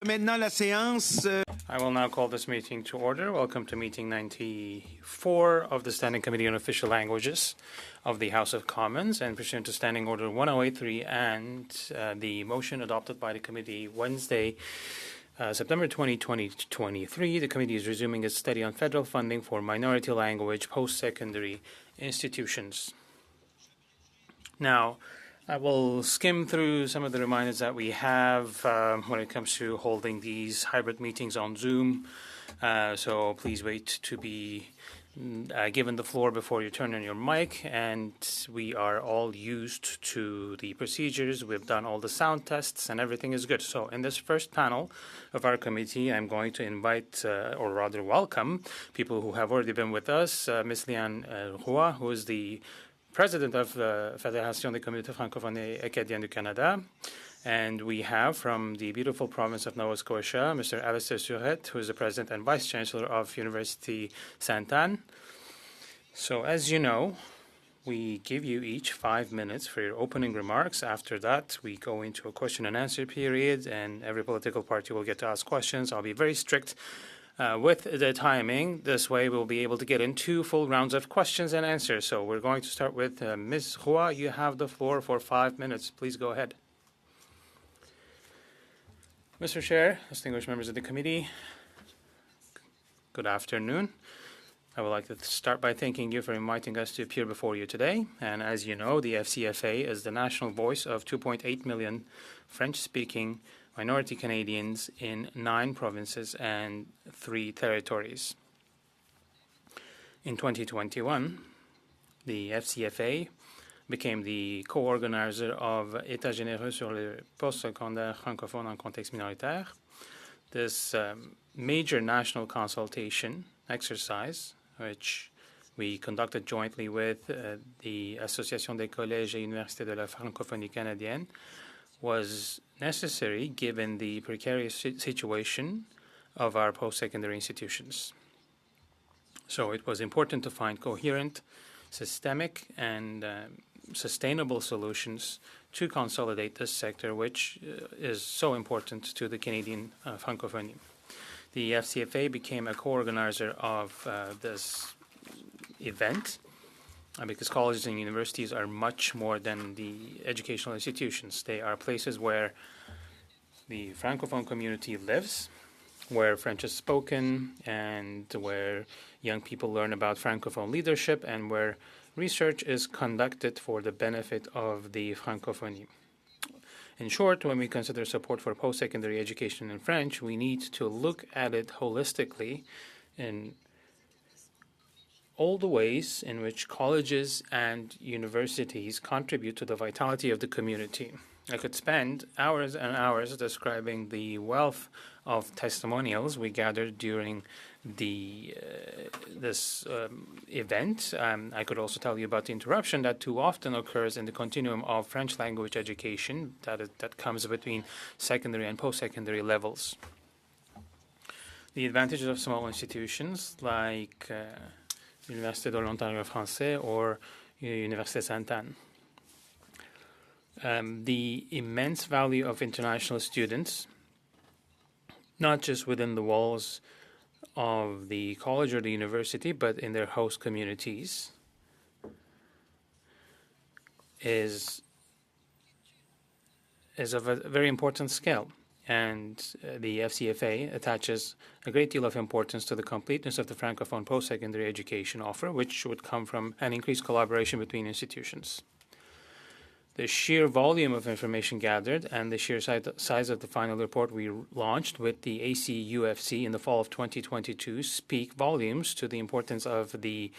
Maintenant, la séance. I will now call this meeting to order. Welcome to meeting 94 of the Standing Committee on Official Languages of the House of Commons, and pursuant to Standing Order 1083 and the motion adopted by the committee Wednesday, September 2023, the committee is resuming its study on federal funding for minority language post-secondary institutions. Now, I will skim through some of the reminders that we have when it comes to holding these hybrid meetings on Zoom. So please wait to be given the floor before you turn on your mic. And we are all used to the procedures. We've done all the sound tests and everything is good. So in this first panel of our committee, I'm going to invite, or rather welcome, people who have already been with us. Ms. Liane Roy, who is the President of the Fédération des Communautés Francophones et Acadiennes du Canada. And we have from the beautiful province of Nova Scotia, Mr. Alistair Surette, who is the President and Vice Chancellor of University Sainte-Anne. So as you know, we give you each 5 minutes for your opening remarks. After that, we go into a question and answer period, and every political party will get to ask questions. I'll be very strict with the timing. This way we'll be able to get in 2 full rounds of questions and answers. So we're going to start with Ms. Roy. You have the floor for 5 minutes. Please go ahead. Mr. Chair, distinguished members of the committee, good afternoon. I would like to start by thanking you for inviting us to appear before you today. And as you know, the FCFA is the national voice of 2.8 million French-speaking minority Canadians in 9 provinces and 3 territories. In 2021, the FCFA became the co-organizer of États généraux sur le post-secondaire francophone en contexte minoritaire. This major national consultation exercise, which we conducted jointly with the Association des collèges et universités de la francophonie canadienne, was necessary given the precarious situation of our post-secondary institutions. So it was important to find coherent, systemic, and sustainable solutions to consolidate this sector, which is so important to the Canadian francophonie. The FCFA became a co-organizer of this event, because colleges and universities are much more than the educational institutions. They are places where the Francophone community lives, where French is spoken, and where young people learn about Francophone leadership, and where research is conducted for the benefit of the Francophonie. In short, when we consider support for post-secondary education in French, we need to look at it holistically in all the ways in which colleges and universities contribute to the vitality of the community. I could spend hours and hours describing the wealth of testimonials we gathered during this event. I could also tell you about the interruption that too often occurs in the continuum of French language education that comes between secondary and post-secondary levels. The advantages of small institutions like Université de l'Ontario Français or Université Sainte-Anne. The immense value of international students, not just within the walls of the college or the university, but in their host communities, is of a very important scale. And the FCFA attaches a great deal of importance to the completeness of the Francophone post-secondary education offer, which would come from an increased collaboration between institutions. The sheer volume of information gathered and the sheer size of the final report we launched with the ACUFC in the fall of 2022 speak volumes to the importance of the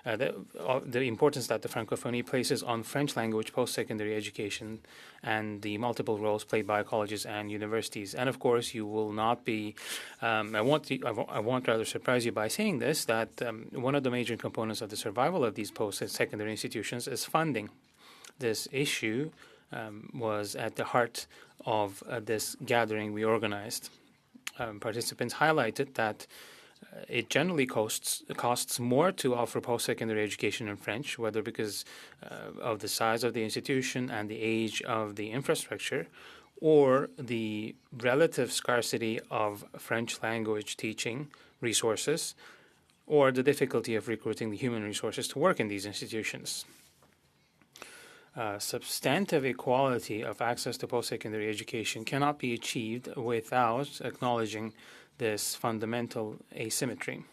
importance that the Francophonie places on French language post-secondary education and the multiple roles played by colleges and universities. And of course, you will not be, I won't rather surprise you by saying this, that one of the major components of the survival of these post-secondary institutions is funding. This issue was at the heart of this gathering we organized. Participants highlighted that it generally costs more to offer post-secondary education in French, whether because of the size of the institution and the age of the infrastructure, or the relative scarcity of French language teaching resources, or the difficulty of recruiting the human resources to work in these institutions. Substantive equality of access to post-secondary education cannot be achieved without acknowledging this fundamental asymmetry.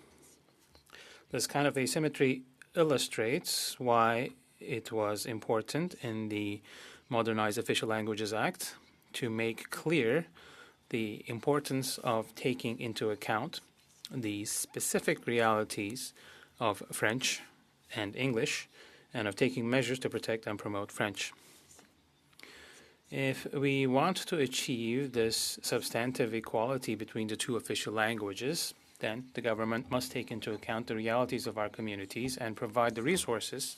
This kind of asymmetry illustrates why it was important in the Modernized Official Languages Act to make clear the importance of taking into account the specific realities of French and English, and of taking measures to protect and promote French. If we want to achieve this substantive equality between the two official languages, then the government must take into account the realities of our communities and provide the resources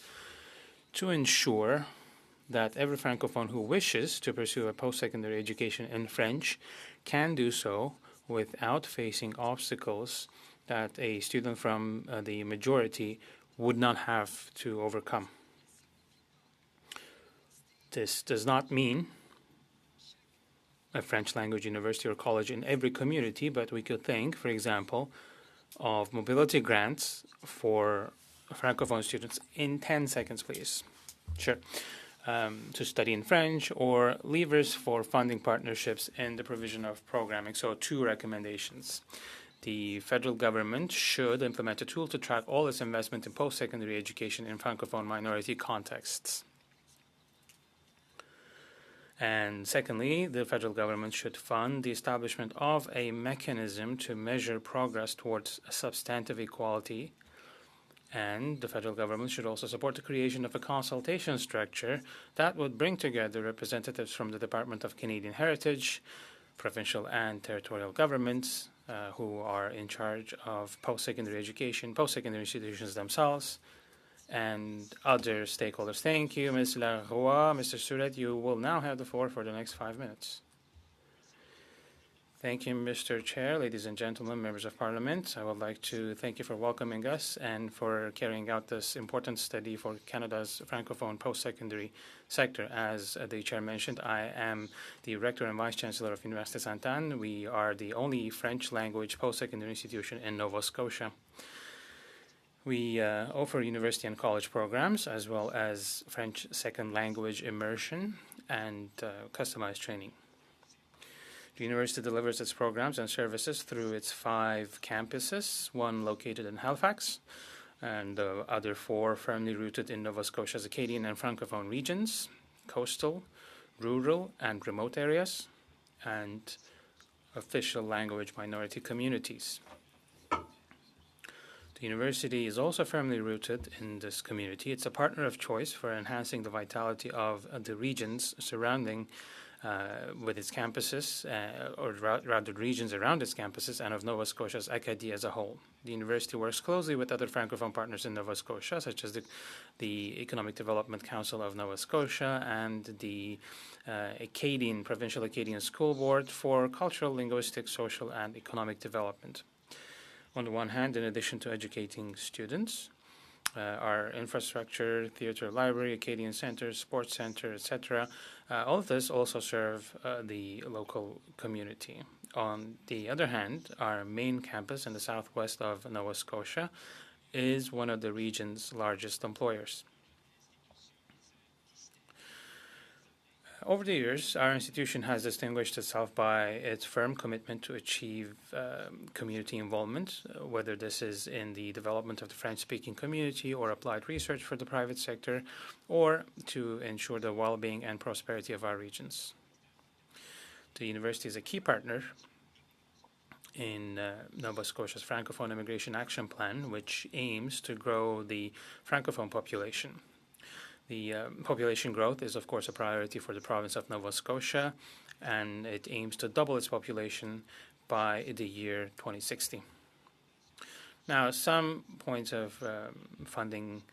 to ensure that every Francophone who wishes to pursue a post-secondary education in French can do so without facing obstacles that a student from the majority would not have to overcome. This does not mean a French language university or college in every community, but we could think, for example, of mobility grants for Francophone students in 10 seconds, please. Sure. To study in French, or levers for funding partnerships in the provision of programming. So 2 recommendations. The federal government should implement a tool to track all its investment in post-secondary education in Francophone minority contexts. And secondly, the federal government should fund the establishment of a mechanism to measure progress towards substantive equality. And the federal government should also support the creation of a consultation structure that would bring together representatives from the Department of Canadian Heritage, provincial and territorial governments, who are in charge of post-secondary education, post-secondary institutions themselves, and other stakeholders. Thank you, Ms. Laroy. Mr. Surette, you will now have the floor for the next 5 minutes. Thank you, Mr. Chair, ladies and gentlemen, members of Parliament. I would like to thank you for welcoming us and for carrying out this important study for Canada's Francophone post-secondary sector. As the Chair mentioned, I am the Rector and Vice Chancellor of Université Sainte-Anne. We are the only French language post-secondary institution in Nova Scotia. We offer university and college programs, as well as French second language immersion and customized training. The university delivers its programs and services through its 5 campuses, 1 located in Halifax, and the other 4 firmly rooted in Nova Scotia's Acadian and Francophone regions, coastal, rural, and remote areas, and official language minority communities. The university is also firmly rooted in this community. It's a partner of choice for enhancing the vitality of the regions surrounding with its campuses, or rather regions around its campuses, and of Nova Scotia's Acadie as a whole. The university works closely with other Francophone partners in Nova Scotia, such as the Economic Development Council of Nova Scotia and the Provincial Acadian School Board for cultural, linguistic, social, and economic development. On the one hand, in addition to educating students, our infrastructure, theatre, library, Acadian Centre, sports centre, etc. All of this also serve the local community. On the other hand, our main campus in the southwest of Nova Scotia is one of the region's largest employers. Over the years, our institution has distinguished itself by its firm commitment to achieve community involvement, whether this is in the development of the French-speaking community or applied research for the private sector, or to ensure the well-being and prosperity of our regions. The university is a key partner in Nova Scotia's Francophone Immigration Action Plan, which aims to grow the Francophone population. The population growth is, of course, a priority for the province of Nova Scotia, and it aims to double its population by the year 2060. Now, some points of funding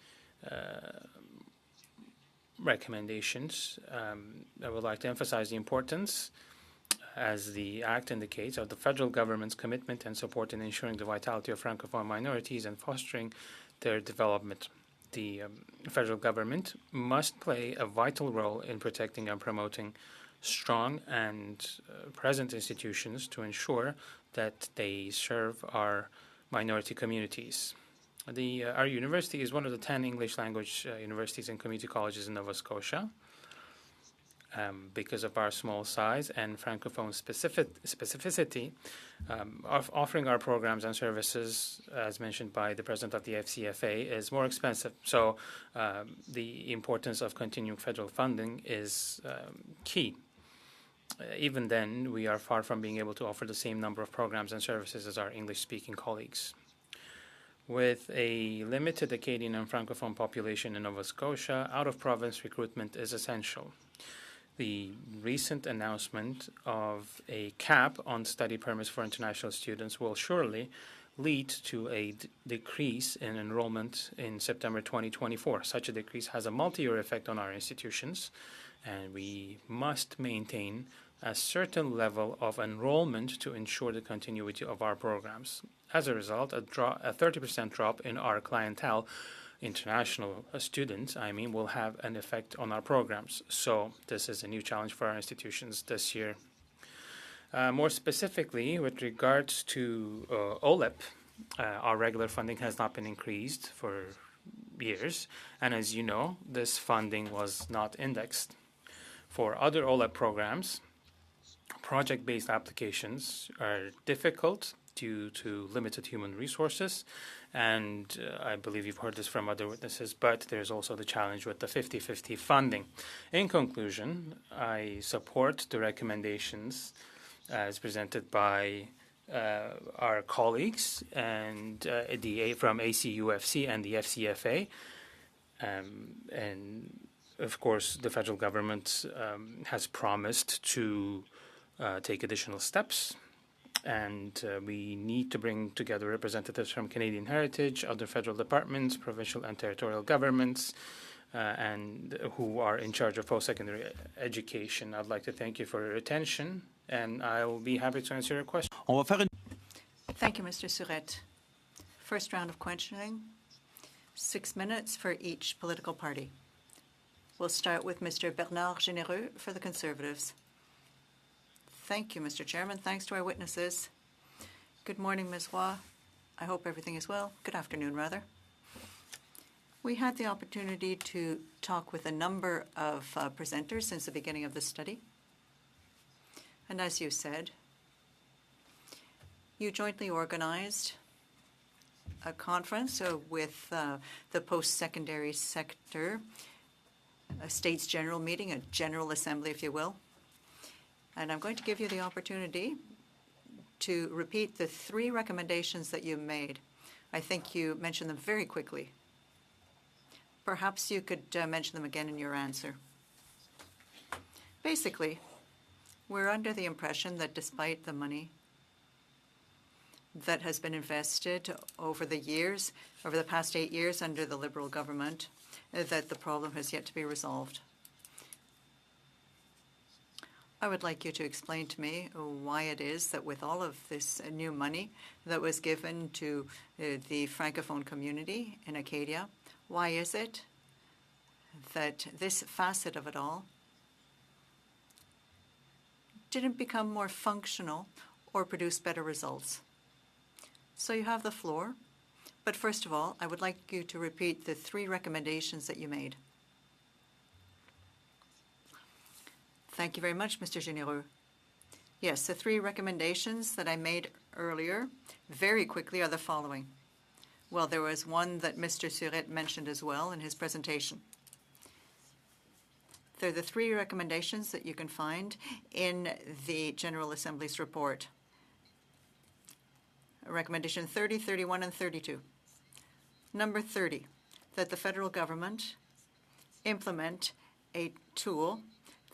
recommendations. I would like to emphasize the importance, as the Act indicates, of the federal government's commitment and support in ensuring the vitality of Francophone minorities and fostering their development. The federal government must play a vital role in protecting and promoting strong and present institutions to ensure that they serve our minority communities. Our university is one of the 10 English language universities and community colleges in Nova Scotia. Because of our small size and Francophone specificity, of offering our programs and services, as mentioned by the president of the FCFA, is more expensive. So the importance of continuing federal funding is key. Even then, we are far from being able to offer the same number of programs and services as our English-speaking colleagues. With a limited Acadian and Francophone population in Nova Scotia, out-of-province recruitment is essential. The recent announcement of a cap on study permits for international students will surely lead to a decrease in enrollment in September 2024. Such a decrease has a multi-year effect on our institutions, and we must maintain a certain level of enrollment to ensure the continuity of our programs. As a result, a 30% drop in our clientele, international students, will have an effect on our programs. So this is a new challenge for our institutions this year. More specifically, with regards to OLEP, our regular funding has not been increased for years. And as you know, this funding was not indexed. For other OLEP programs, project-based applications are difficult due to limited human resources, and I believe you've heard this from other witnesses, but there's also the challenge with the 50-50 funding. In conclusion, I support the recommendations as presented by our colleagues and from ACUFC and the FCFA, and of course the federal government has promised to take additional steps. And we need to bring together representatives from Canadian Heritage, other federal departments, provincial and territorial governments, and who are in charge of post-secondary education. I'd like to thank you for your attention, and I will be happy to answer your questions. Thank you, Mr. Surette. First round of questioning, 6 minutes for each political party. We'll start with Mr. Bernard Généreux for the Conservatives. Thank you, Mr. Chairman. Thanks to our witnesses. Good morning, Ms. Roy. I hope everything is well. Good afternoon, rather. We had the opportunity to talk with a number of presenters since the beginning of the study. And as you said, you jointly organized a conference with the post-secondary sector, a States General meeting, a General Assembly, if you will. And I'm going to give you the opportunity to repeat the 3 recommendations that you made. I think you mentioned them very quickly. Perhaps you could mention them again in your answer. Basically, we're under the impression that despite the money that has been invested over the years, over the past 8 years under the Liberal government, that the problem has yet to be resolved. I would like you to explain to me why it is that with all of this new money that was given to the Francophone community in Acadia, why is it that this facet of it all didn't become more functional or produce better results? So you have the floor, but first of all, I would like you to repeat the 3 recommendations that you made. Thank you very much, Mr. Généreux. Yes, the 3 recommendations that I made earlier, very quickly, are the following. Well, there was one that Mr. Surette mentioned as well in his presentation. They're the 3 recommendations that you can find in the General Assembly's report. Recommendation 30, 31, and 32. Number 30, that the federal government implement a tool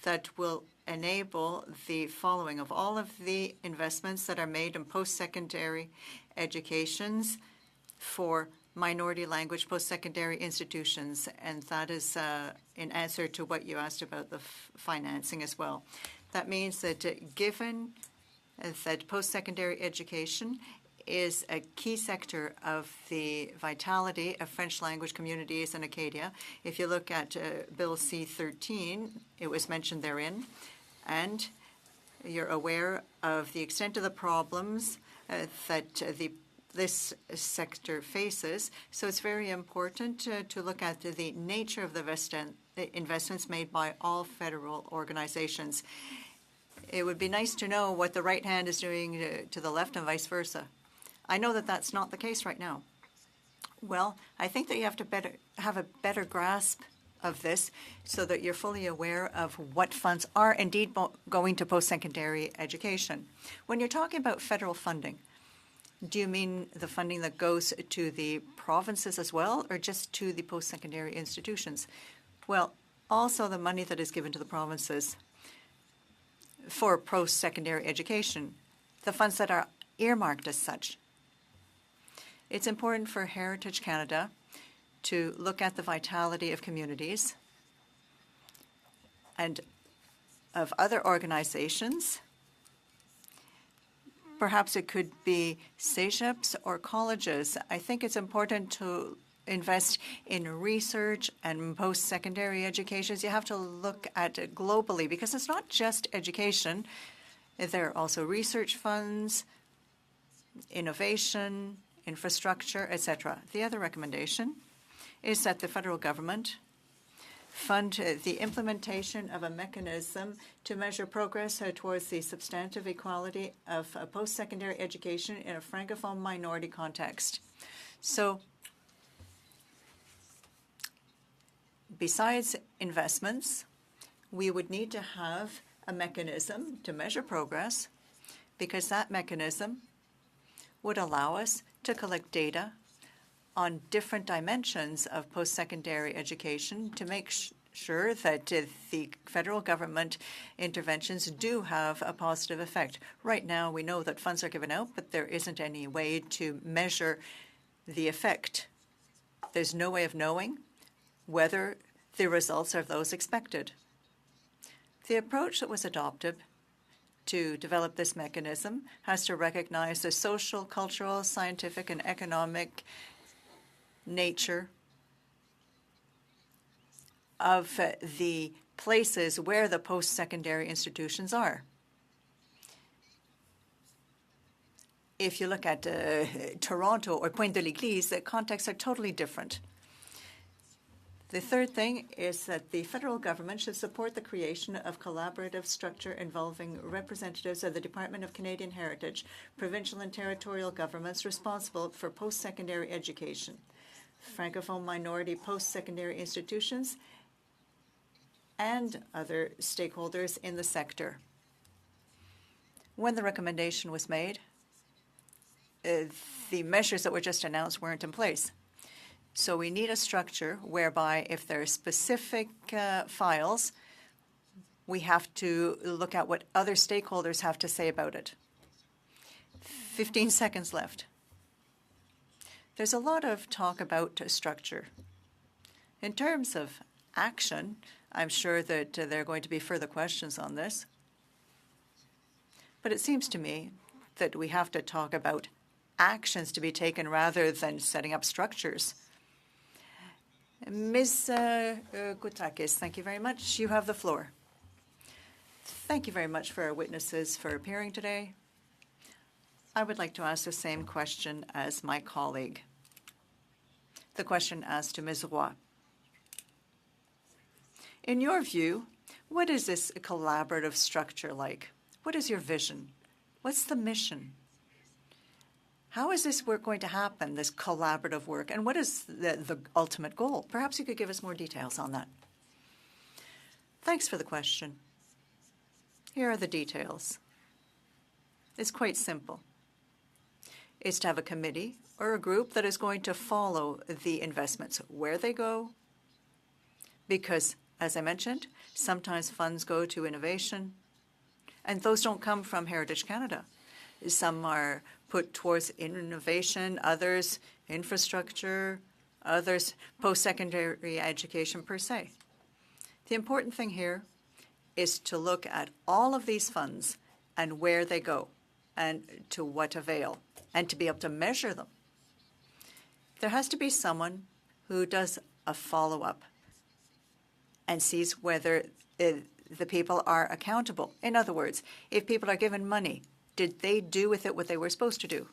that will enable the following of all of the investments that are made in post-secondary educations for minority language post-secondary institutions. And that is in answer to what you asked about the financing as well. That means that given that post-secondary education is a key sector of the vitality of French language communities in Acadia. If you look at Bill C-13, it was mentioned therein, and you're aware of the extent of the problems that this sector faces. So it's very important to look at the nature of the investments made by all federal organizations. It would be nice to know what the right hand is doing to the left and vice versa. I know that that's not the case right now. Well, I think that you have to have a better grasp of this so that you're fully aware of what funds are indeed going to post-secondary education. When you're talking about federal funding, do you mean the funding that goes to the provinces as well, or just to the post-secondary institutions? Well, also the money that is given to the provinces for post-secondary education, the funds that are earmarked as such. It's important for Heritage Canada to look at the vitality of communities and of other organizations. Perhaps it could be CEGEPs or colleges. I think it's important to invest in research and post-secondary education. You have to look at it globally because it's not just education. There are also research funds, innovation, infrastructure, etc. The other recommendation is that the federal government fund the implementation of a mechanism to measure progress towards the substantive equality of post-secondary education in a Francophone minority context. So, besides investments, we would need to have a mechanism to measure progress, because that mechanism would allow us to collect data on different dimensions of post-secondary education to make sure that the federal government interventions do have a positive effect. Right now, we know that funds are given out, but there isn't any way to measure the effect. There's no way of knowing whether the results are those expected. The approach that was adopted to develop this mechanism has to recognize the social, cultural, scientific, and economic nature of the places where the post-secondary institutions are. If you look at Toronto or Pointe de l'Église, the contexts are totally different. The third thing is that the federal government should support the creation of collaborative structure involving representatives of the Department of Canadian Heritage, provincial and territorial governments responsible for post-secondary education, Francophone minority post-secondary institutions, and other stakeholders in the sector. When the recommendation was made, the measures that were just announced weren't in place. So we need a structure whereby if there are specific files, we have to look at what other stakeholders have to say about it. 15 seconds left. There's a lot of talk about structure. In terms of action, I'm sure that there are going to be further questions on this. But it seems to me that we have to talk about actions to be taken rather than setting up structures. Ms. Goutakis, thank you very much. You have the floor. Thank you very much for our witnesses for appearing today. I would like to ask the same question as my colleague. The question asked to Ms. Roy. In your view, what is this collaborative structure like? What is your vision? What's the mission? How is this work going to happen, this collaborative work, and what is the ultimate goal? Perhaps you could give us more details on that. Thanks for the question. Here are the details. It's quite simple. It's to have a committee or a group that is going to follow the investments, where they go, because, as I mentioned, sometimes funds go to innovation, and those don't come from Heritage Canada. Some are put towards innovation, others infrastructure, others post-secondary education per se. The important thing here is to look at all of these funds and where they go and to what avail, and to be able to measure them. There has to be someone who does a follow-up and sees whether the people are accountable. In other words, if people are given money, did they do with it what they were supposed to do?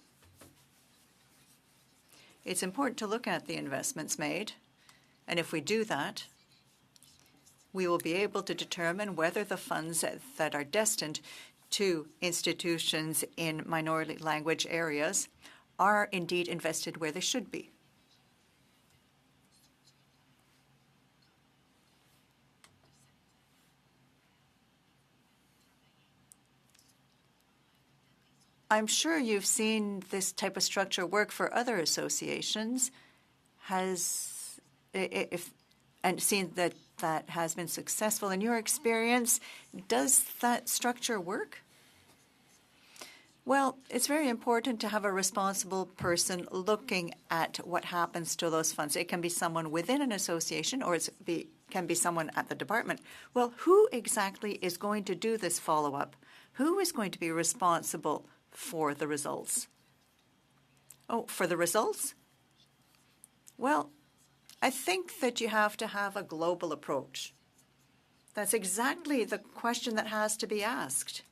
It's important to look at the investments made, and if we do that, we will be able to determine whether the funds that are destined to institutions in minority language areas are indeed invested where they should be. I'm sure you've seen this type of structure work for other associations, and seen that that has been successful. In your experience, does that structure work? Well, it's very important to have a responsible person looking at what happens to those funds. It can be someone within an association, or it can be someone at the department. Well, who exactly is going to do this follow-up? Who is going to be responsible for the results? Oh, for the results? Well, I think that you have to have a global approach. That's exactly the question that has to be asked.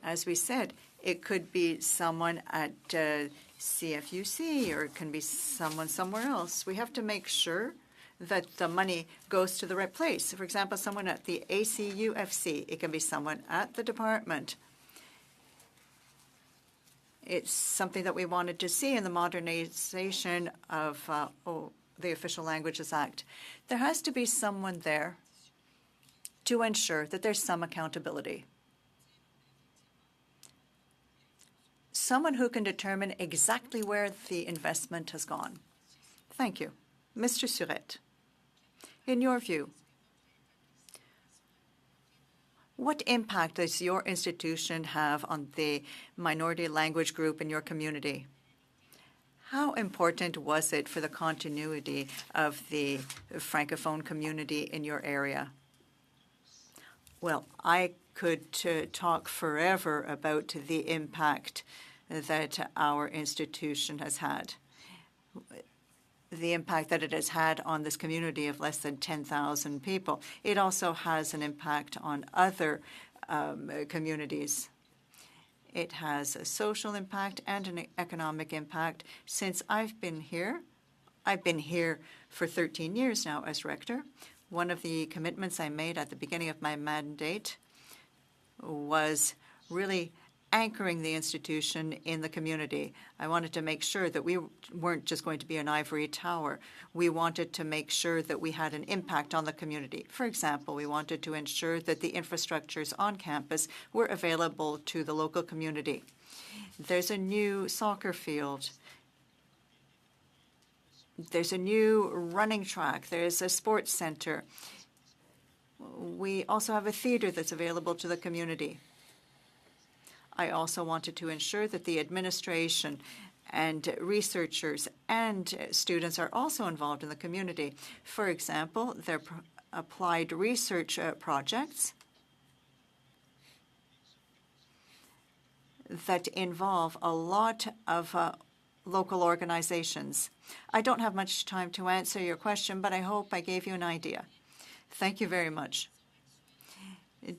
As we said, it could be someone at CFUC, or it can be someone somewhere else. We have to make sure that the money goes to the right place. For example, someone at the ACUFC. It can be someone at the department. It's something that we wanted to see in the modernization of the Official Languages Act. There has to be someone there to ensure that there's some accountability. Someone who can determine exactly where the investment has gone. Thank you. Mr. Surette, in your view, what impact does your institution have on the minority language group in your community? How important was it for the continuity of the Francophone community in your area? Well, I could talk forever about the impact that our institution has had, the impact that it has had on this community of less than 10,000 people. It also has an impact on other communities. It has a social impact and an economic impact. Since I've been here for 13 years now as rector. One of the commitments I made at the beginning of my mandate was really anchoring the institution in the community. I wanted to make sure that we weren't just going to be an ivory tower. We wanted to make sure that we had an impact on the community. For example, we wanted to ensure that the infrastructures on campus were available to the local community. There's a new soccer field. There's a new running track. There's a sports center. We also have a theater that's available to the community. I also wanted to ensure that the administration and researchers and students are also involved in the community. For example, their applied research projects that involve a lot of local organizations. I don't have much time to answer your question, but I hope I gave you an idea. Thank you very much.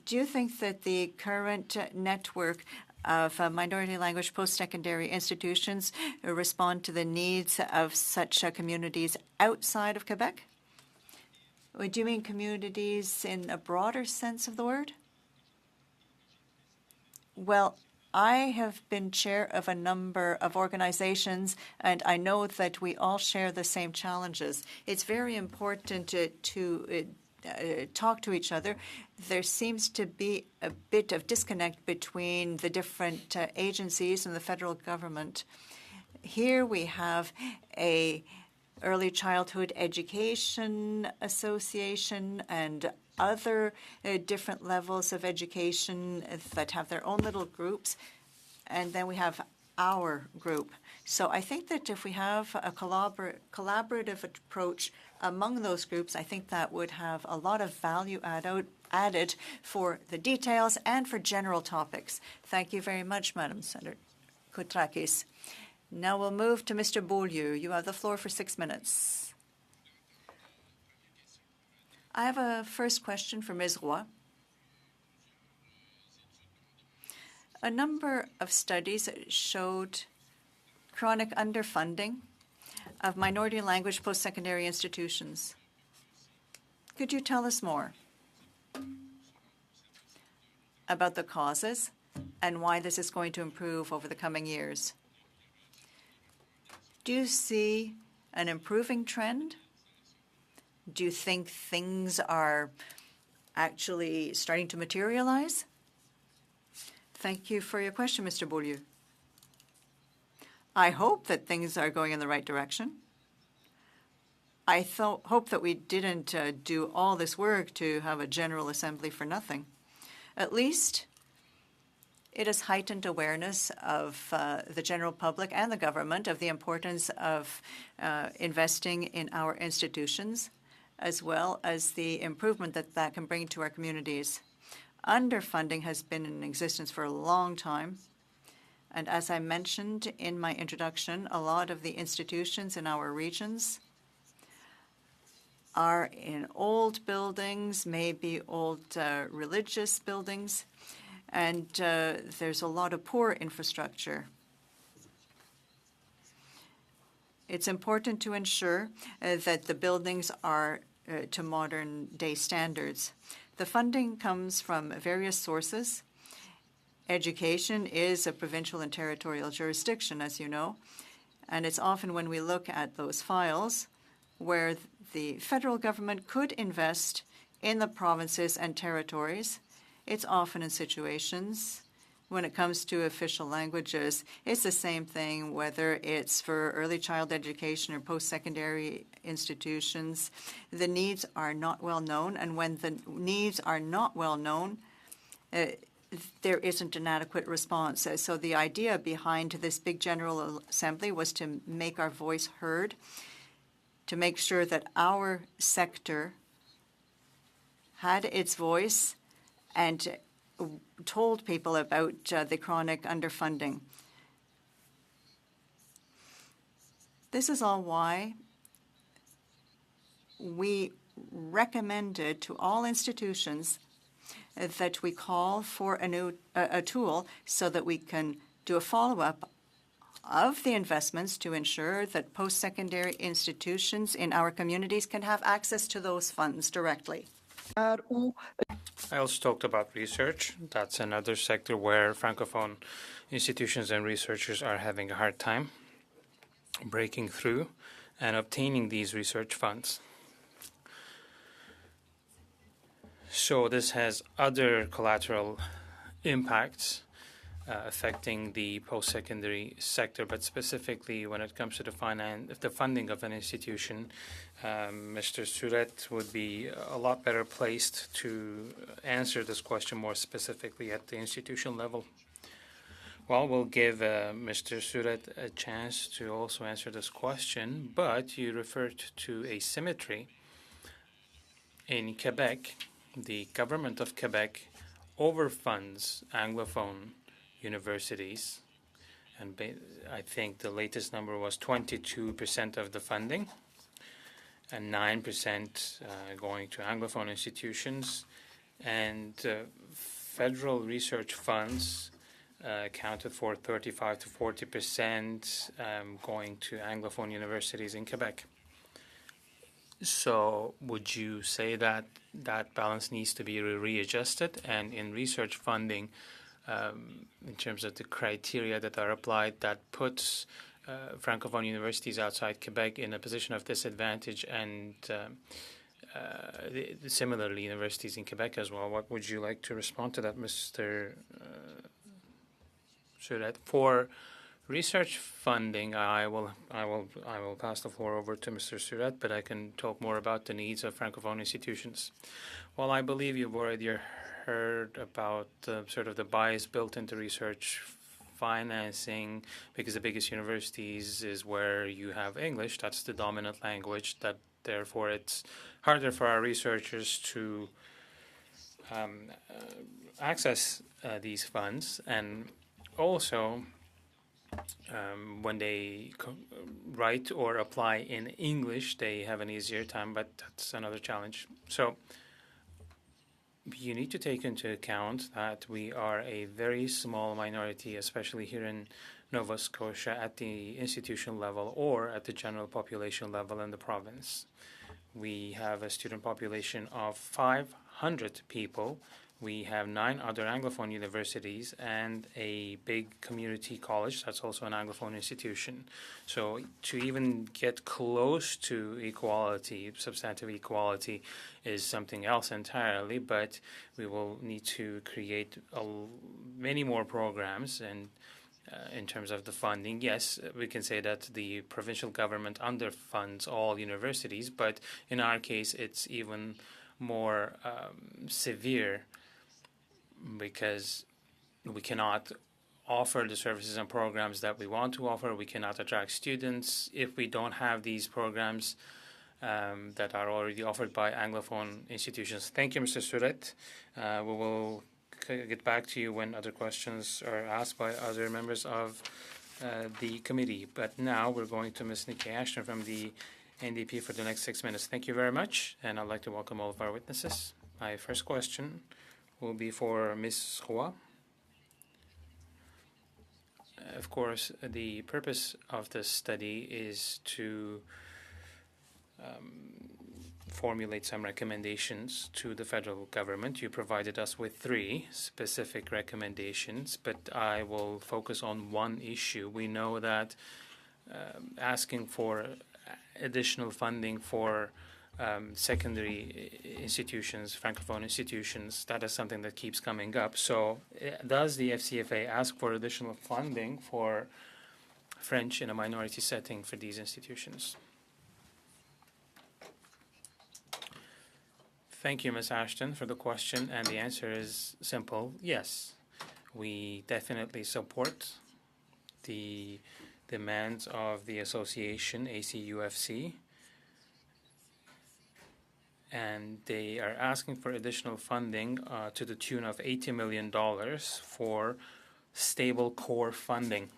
Do you think that the current network of minority language post-secondary institutions respond to the needs of such communities outside of Quebec? Do you mean communities in a broader sense of the word? Well, I have been chair of a number of organizations, and I know that we all share the same challenges. It's very important to talk to each other. There seems to be a bit of disconnect between the different agencies and the federal government. Here we have a early childhood education association and other different levels of education that have their own little groups, and then we have our group. So I think that if we have a collaborative approach among those groups, I think that would have a lot of value added for the details and for general topics. Thank you very much, Madam Senator Koutrakis. Now we'll move to Mr. Beaulieu. You have the floor for 6 minutes. I have a first question for Ms. Roy. A number of studies showed chronic underfunding of minority language post-secondary institutions. Could you tell us more about the causes and why this is going to improve over the coming years? Do you see an improving trend? Do you think things are actually starting to materialize? Thank you for your question, Mr. Beaulieu. I hope that things are going in the right direction. I hope that we didn't do all this work to have a General Assembly for nothing. At least it has heightened awareness of the general public and the government of the importance of investing in our institutions, as well as the improvement that that can bring to our communities. Underfunding has been in existence for a long time. And as I mentioned in my introduction, a lot of the institutions in our regions are in old buildings, maybe old religious buildings, and there's a lot of poor infrastructure. It's important to ensure that the buildings are to modern-day standards. The funding comes from various sources. Education is a provincial and territorial jurisdiction, as you know, and it's often when we look at those files where the federal government could invest in the provinces and territories. It's often in situations when it comes to official languages. It's the same thing whether it's for early child education or post-secondary institutions. The needs are not well known, and when the needs are not well known, there isn't an adequate response. So the idea behind this big General Assembly was to make our voice heard, to make sure that our sector had its voice and told people about the chronic underfunding. This is all why we recommended to all institutions that we call for a tool so that we can do a follow-up of the investments to ensure that post-secondary institutions in our communities can have access to those funds directly. I also talked about research. That's another sector where Francophone institutions and researchers are having a hard time breaking through and obtaining these research funds. So this has other collateral impacts affecting the post-secondary sector, but specifically when it comes to the funding of an institution, Mr. Surette would be a lot better placed to answer this question more specifically at the institution level. Well, we'll give Mr. Surette a chance to also answer this question, but you referred to asymmetry. In Quebec, the government of Quebec overfunds Anglophone universities, and I think the latest number was 22% of the funding, and 9% going to Anglophone institutions, and federal research funds accounted for 35 to 40% going to Anglophone universities in Quebec. So would you say that that balance needs to be readjusted, and in research funding, in terms of the criteria that are applied, that puts Francophone universities outside Quebec in a position of disadvantage, and similarly universities in Quebec as well? What would you like to respond to that, Mr. Surette? For research funding, I will pass the floor over to Mr. Surette, but I can talk more about the needs of Francophone institutions. Well, I believe you've already heard about sort of the bias built into research financing, because the biggest universities is where you have English. That's the dominant language. That therefore it's harder for our researchers to access these funds, and also when they write or apply in English, they have an easier time, but that's another challenge. So you need to take into account that we are a very small minority, especially here in Nova Scotia at the institutional level or at the general population level in the province. We have a student population of 500 people. We have 9 other Anglophone universities and a big community college that's also an Anglophone institution. So to even get close to equality, substantive equality, is something else entirely, but we will need to create many more programs. And in terms of the funding, yes, we can say that the provincial government underfunds all universities, but in our case, it's even more severe because we cannot offer the services and programs that we want to offer. We cannot attract students if we don't have these programs that are already offered by Anglophone institutions. Thank you, Mr. Suret. We will get back to you when other questions are asked by other members of the committee. But now we're going to Ms. Nikki Ashton from the NDP for the next 6 minutes. Thank you very much, and I'd like to welcome all of our witnesses. My first question will be for Ms. Roy. Of course, the purpose of this study is to formulate some recommendations to the federal government. You provided us with 3 specific recommendations, but I will focus on one issue. We know that asking for additional funding for secondary institutions, Francophone institutions, that is something that keeps coming up. So does the FCFA ask for additional funding for French in a minority setting for these institutions? Thank you, Ms. Ashton, for the question, and the answer is simple: yes. We definitely support the demands of the association, ACUFC, and they are asking for additional funding to the tune of $80 million for stable core funding.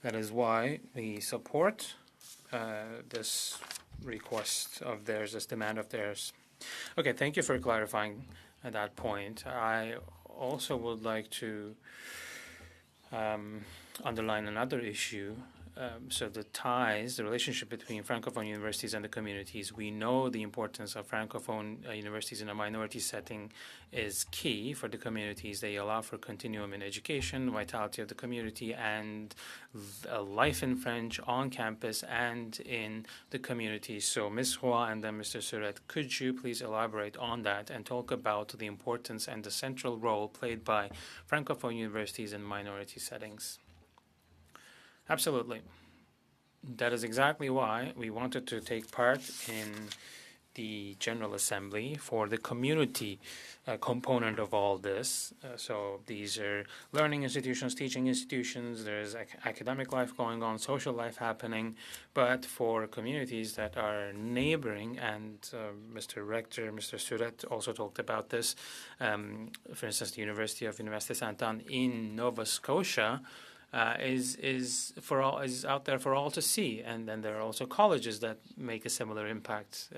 That is why we support this request of theirs, this demand of theirs. Okay, thank you for clarifying that point. I also would like to underline another issue. So the ties, the relationship between Francophone universities and the communities. We know the importance of Francophone universities in a minority setting is key for the communities. They allow for continuum in education, vitality of the community, and life in French on campus and in the community. So Ms. Roy and then Mr. Suret, could you please elaborate on that and talk about the importance and the central role played by Francophone universities in minority settings? Absolutely. That is exactly why we wanted to take part in the General Assembly for the community component of all this. So these are learning institutions, teaching institutions, there's academic life going on, social life happening, but for communities that are neighboring, and Mr. Rector, Mr. Suret also talked about this, for instance, the University of Université Sainte-Anne in Nova Scotia, is out there for all to see, and then there are also colleges that make a similar impact.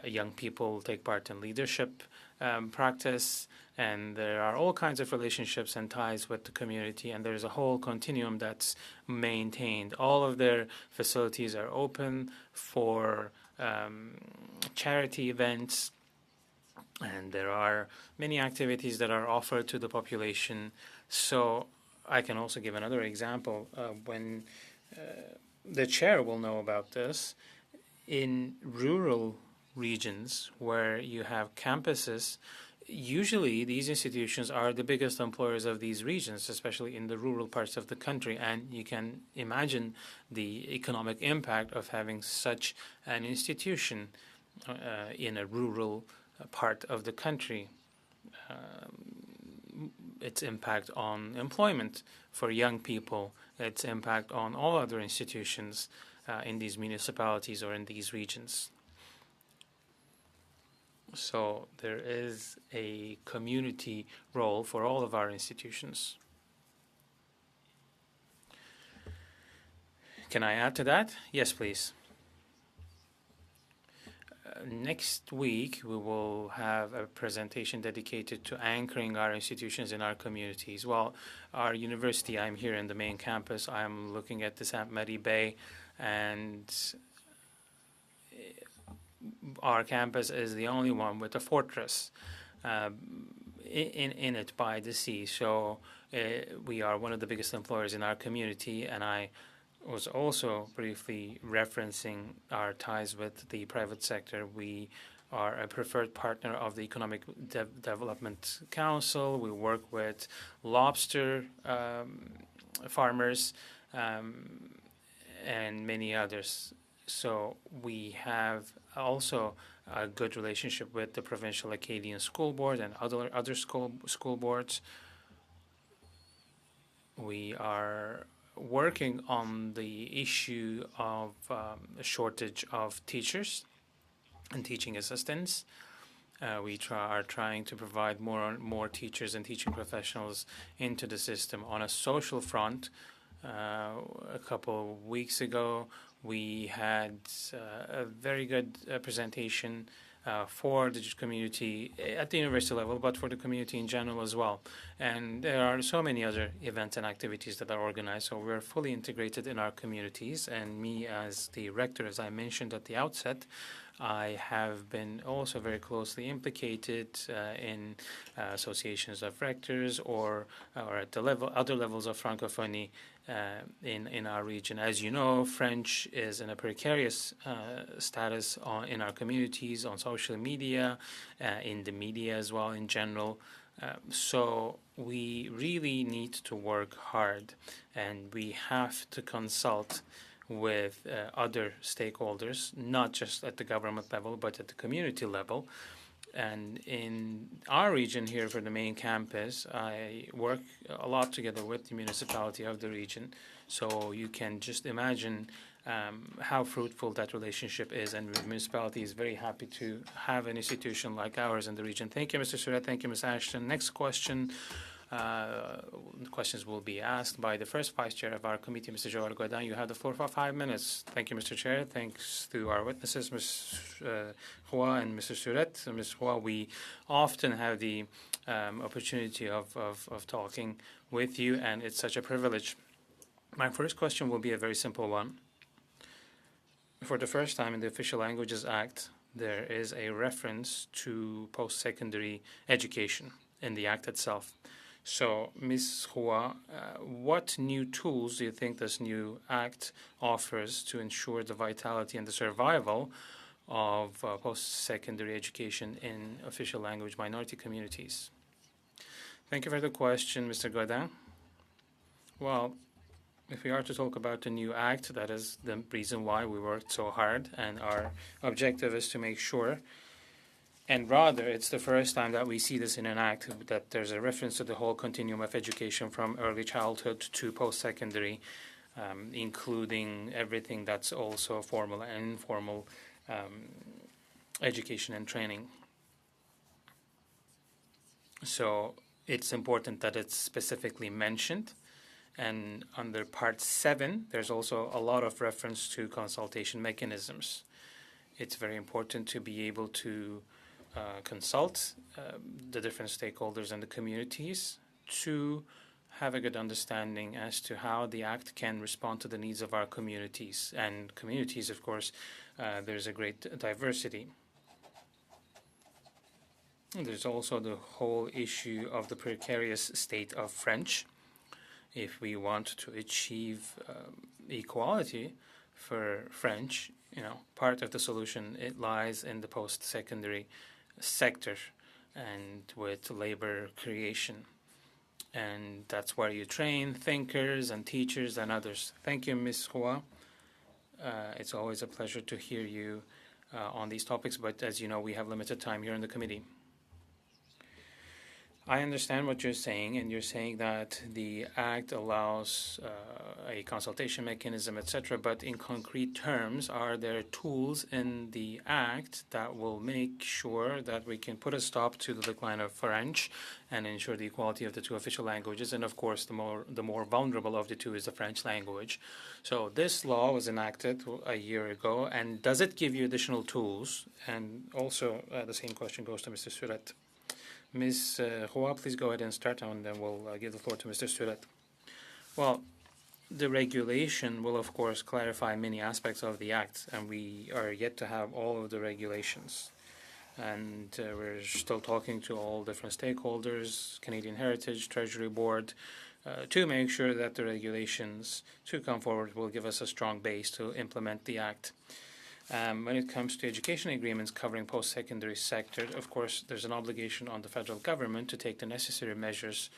Young people take part in leadership practice, and there are all kinds of relationships and ties with the community, and there's a whole continuum that's maintained. All of their facilities are open for charity events, and there are many activities that are offered to the population. So I can also give another example. When the chair will know about this, in rural regions where you have campuses, usually these institutions are the biggest employers of these regions, especially in the rural parts of the country. And you can imagine the economic impact of having such an institution in a rural part of the country. Its impact on employment for young people, its impact on all other institutions in these municipalities or in these regions. So there is a community role for all of our institutions. Can I add to that? Yes, please. Next week, we will have a presentation dedicated to anchoring our institutions in our communities. Well, our university, I'm here in the main campus. I'm looking at the St. Mary Bay, and our campus is the only one with a fortress in it by the sea. So we are one of the biggest employers in our community, and I was also briefly referencing our ties with the private sector. We are a preferred partner of the Economic Development Council. We work with lobster farmers and many others. So we have also a good relationship with the Provincial Acadian School Board and other school boards. We are working on the issue of a shortage of teachers and teaching assistants. We are trying to provide more teachers and teaching professionals into the system. On a social front, a couple of weeks ago, we had a very good presentation for the community at the university level, but for the community in general as well. And there are so many other events and activities that are organized, so we're fully integrated in our communities. And me as the rector, as I mentioned at the outset, I have been also very closely implicated in associations of rectors or at the other levels of Francophonie in our region. As you know, French is in a precarious status in our communities, on social media, in the media as well in general. So we really need to work hard, and we have to consult with other stakeholders, not just at the government level, but at the community level. And in our region here for the main campus, I work a lot together with the municipality of the region. So you can just imagine how fruitful that relationship is. And the municipality is very happy to have an institution like ours in the region. Thank you, Mr. Surratt. Thank you, Ms. Ashton. Next question. Questions will be asked by the first Vice Chair of our committee, Mr. Joël Gaudin. You have the floor for 5 minutes. Thank you, Mr. Chair. Thanks to our witnesses, Ms. Hua and Mr. Surratt. Ms. Hua, we often have the opportunity of talking with you, and it's such a privilege. My first question will be a very simple one. For the first time in the Official Languages Act, there is a reference to post-secondary education in the Act itself. So, Ms. Hua, what new tools do you think this new Act offers to ensure the vitality and the survival of post-secondary education in official language minority communities? Thank you for the question, Mr. Gaudin. Well, if we are to talk about the new Act, that is the reason why we worked so hard, and our objective is to make sure, and rather, it's the first time that we see this in an act, that there's a reference to the whole continuum of education from early childhood to post-secondary, including everything that's also formal and informal education and training. So it's important that it's specifically mentioned. And under Part 7, there's also a lot of reference to consultation mechanisms. It's very important to be able to consult the different stakeholders and the communities to have a good understanding as to how the Act can respond to the needs of our communities. And communities, of course, there's a great diversity. And there's also the whole issue of the precarious state of French. If we want to achieve equality for French, part of the solution, it lies in the post-secondary sector and with labor creation. And that's where you train thinkers and teachers and others. Thank you, Ms. Hua. It's always a pleasure to hear you on these topics, but as you know, we have limited time here in the committee. I understand what you're saying, and you're saying that the Act allows a consultation mechanism, etc. But in concrete terms, are there tools in the Act that will make sure that we can put a stop to the decline of French and ensure the equality of the two official languages? And of course, the more vulnerable of the two is the French language. So this law was enacted a year ago, and does it give you additional tools? And also, the same question goes to Mr. Surette. Ms. Roy, please go ahead and start, and then we'll give the floor to Mr. Surette. Well, the regulation will, of course, clarify many aspects of the Act, and we are yet to have all of the regulations. And we're still talking to all different stakeholders, Canadian Heritage, Treasury Board, to make sure that the regulations to come forward will give us a strong base to implement the Act. When it comes to education agreements covering post-secondary sector, of course, there's an obligation on the federal government to take the necessary measures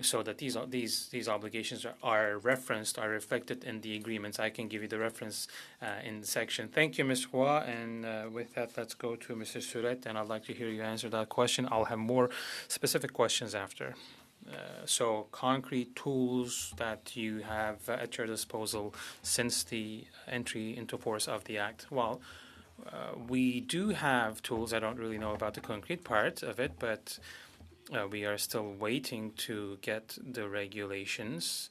so that these obligations are referenced, are reflected in the agreements. I can give you the reference in the section. Thank you, Ms. Roy. And with that, let's go to Mr. Surette, and I'd like to hear you answer that question. I'll have more specific questions after. So concrete tools that you have at your disposal since the entry into force of the Act. Well, we do have tools. I don't really know about the concrete part of it, but we are still waiting to get the regulations.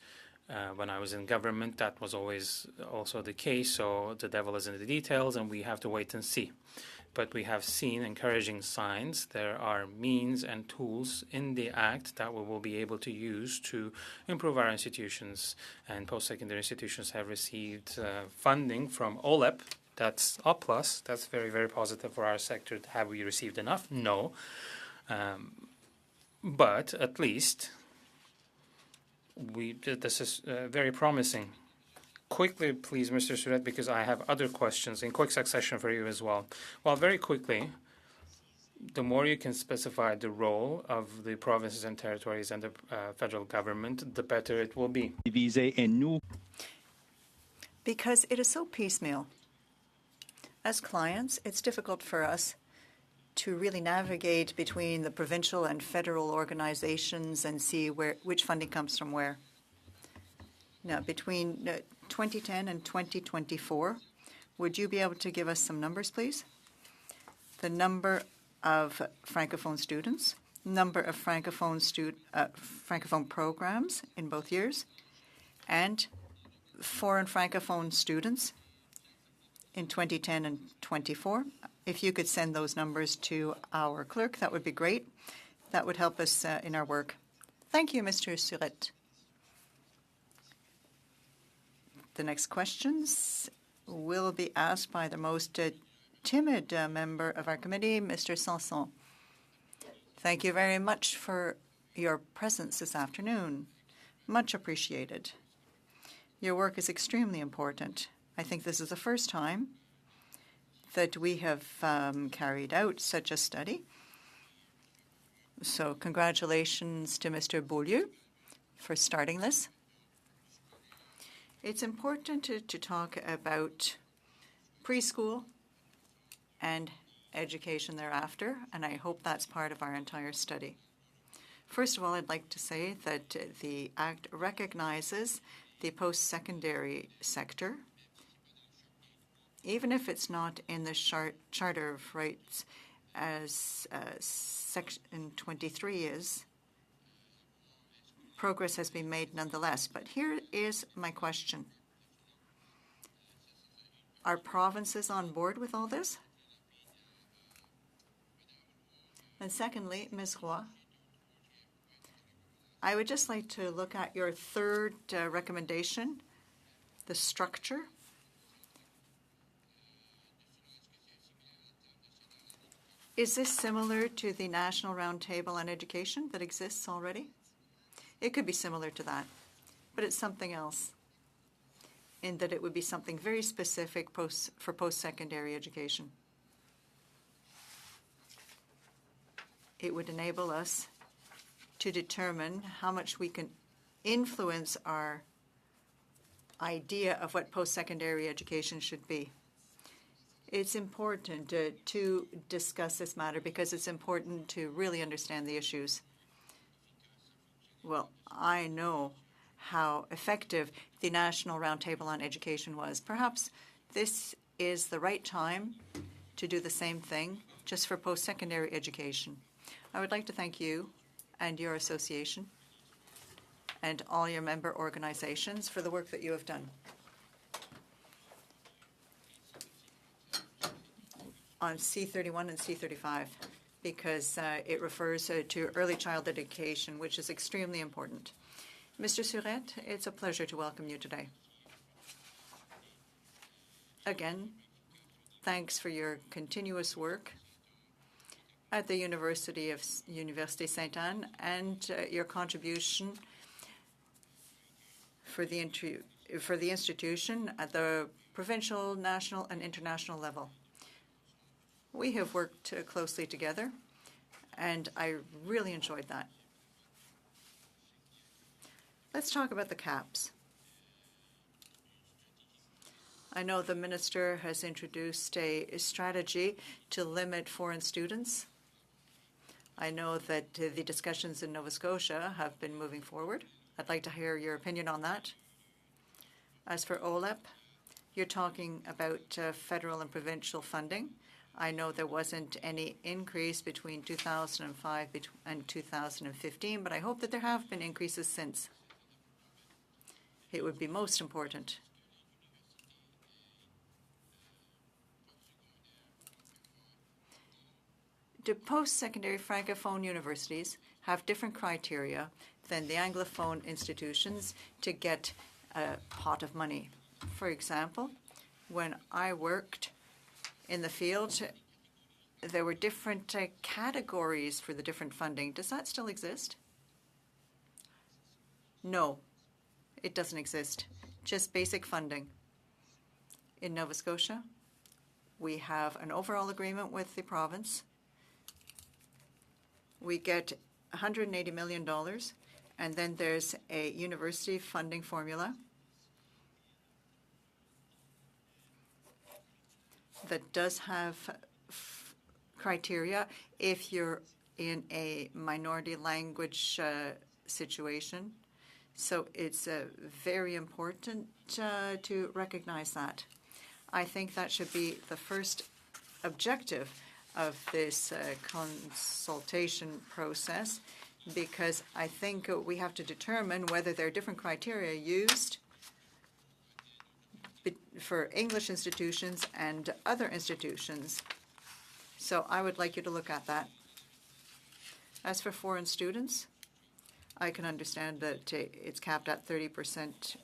When I was in government, that was always also the case. So the devil is in the details, and we have to wait and see. But we have seen encouraging signs. There are means and tools in the Act that we will be able to use to improve our institutions. And post-secondary institutions have received funding from OLEP. That's a plus. That's very, very positive for our sector. Have we received enough? No. But at least this is very promising. Quickly, please, Mr. Surette, because I have other questions in quick succession for you as well. Well, very quickly, the more you can specify the role of the provinces and territories and the federal government, the better it will be. Because it is so piecemeal. As clients, it's difficult for us to really navigate between the provincial and federal organizations and see which funding comes from where. Now, between 2010 and 2024, would you be able to give us some numbers, please? The number of Francophone students, number of Francophone programs in both years, and foreign Francophone students in 2010 and 24. If you could send those numbers to our clerk, that would be great. That would help us in our work. Thank you, Mr. Surette. The next questions will be asked by the most timid member of our committee, Mr. Sanson. Thank you very much for your presence this afternoon. Much appreciated. Your work is extremely important. I think this is the first time that we have carried out such a study. So congratulations to Mr. Beaulieu for starting this. It's important to talk about preschool and education thereafter, and I hope that's part of our entire study. First of all, I'd like to say that the Act recognizes the post-secondary sector, even if it's not in the Charter of Rights as Section 23 is. Progress has been made nonetheless. But here is my question. Are provinces on board with all this? And secondly, Ms. Roy, I would just like to look at your third recommendation, the structure. Is this similar to the National Roundtable on Education that exists already? It could be similar to that, but it's something else in that it would be something very specific for post-secondary education. It would enable us to determine how much we can influence our idea of what post-secondary education should be. It's important to discuss this matter because it's important to really understand the issues. Well, I know how effective the National Roundtable on Education was. Perhaps this is the right time to do the same thing just for post-secondary education. I would like to thank you and your association and all your member organizations for the work that you have done. On C31 and C35, because it refers to early child education, which is extremely important. Mr. Surette, it's a pleasure to welcome you today. Again, thanks for your continuous work at the Université Sainte-Anne and your contribution for the institution at the provincial, national, and international level. We have worked closely together, and I really enjoyed that. Let's talk about the caps. I know the minister has introduced a strategy to limit foreign students. I know that the discussions in Nova Scotia have been moving forward. I'd like to hear your opinion on that. As for OLEP, you're talking about federal and provincial funding. I know there wasn't any increase between 2005 and 2015, but I hope that there have been increases since. It would be most important. Do post-secondary Francophone universities have different criteria than the Anglophone institutions to get a pot of money? For example, when I worked in the field, there were different categories for the different funding. Does that still exist? No, it doesn't exist. Just basic funding. In Nova Scotia, we have an overall agreement with the province. We get $180 million, and then there's a university funding formula that does have criteria if you're in a minority language situation. So it's very important to recognize that. I think that should be the first objective of this consultation process, because I think we have to determine whether there are different criteria used for English institutions and other institutions. So I would like you to look at that. As for foreign students, I can understand that it's capped at 30%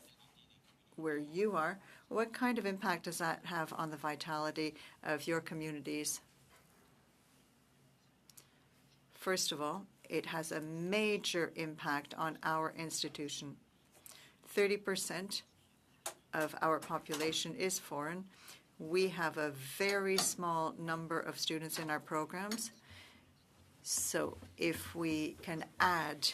where you are. What kind of impact does that have on the vitality of your communities? First of all, it has a major impact on our institution. 30% of our population is foreign. We have a very small number of students in our programs. So if we can add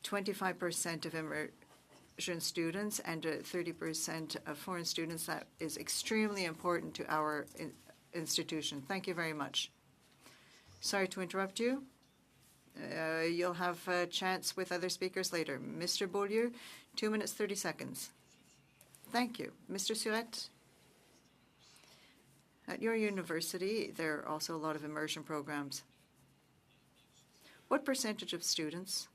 25% of immersion students and 30% of foreign students, that is extremely important to our institution. Thank you very much. Sorry to interrupt you. You'll have a chance with other speakers later. Mr. Beaulieu, 2 minutes, 30 seconds. Thank you. Mr. Surette, at your university, there are also a lot of immersion programs. What percentage of students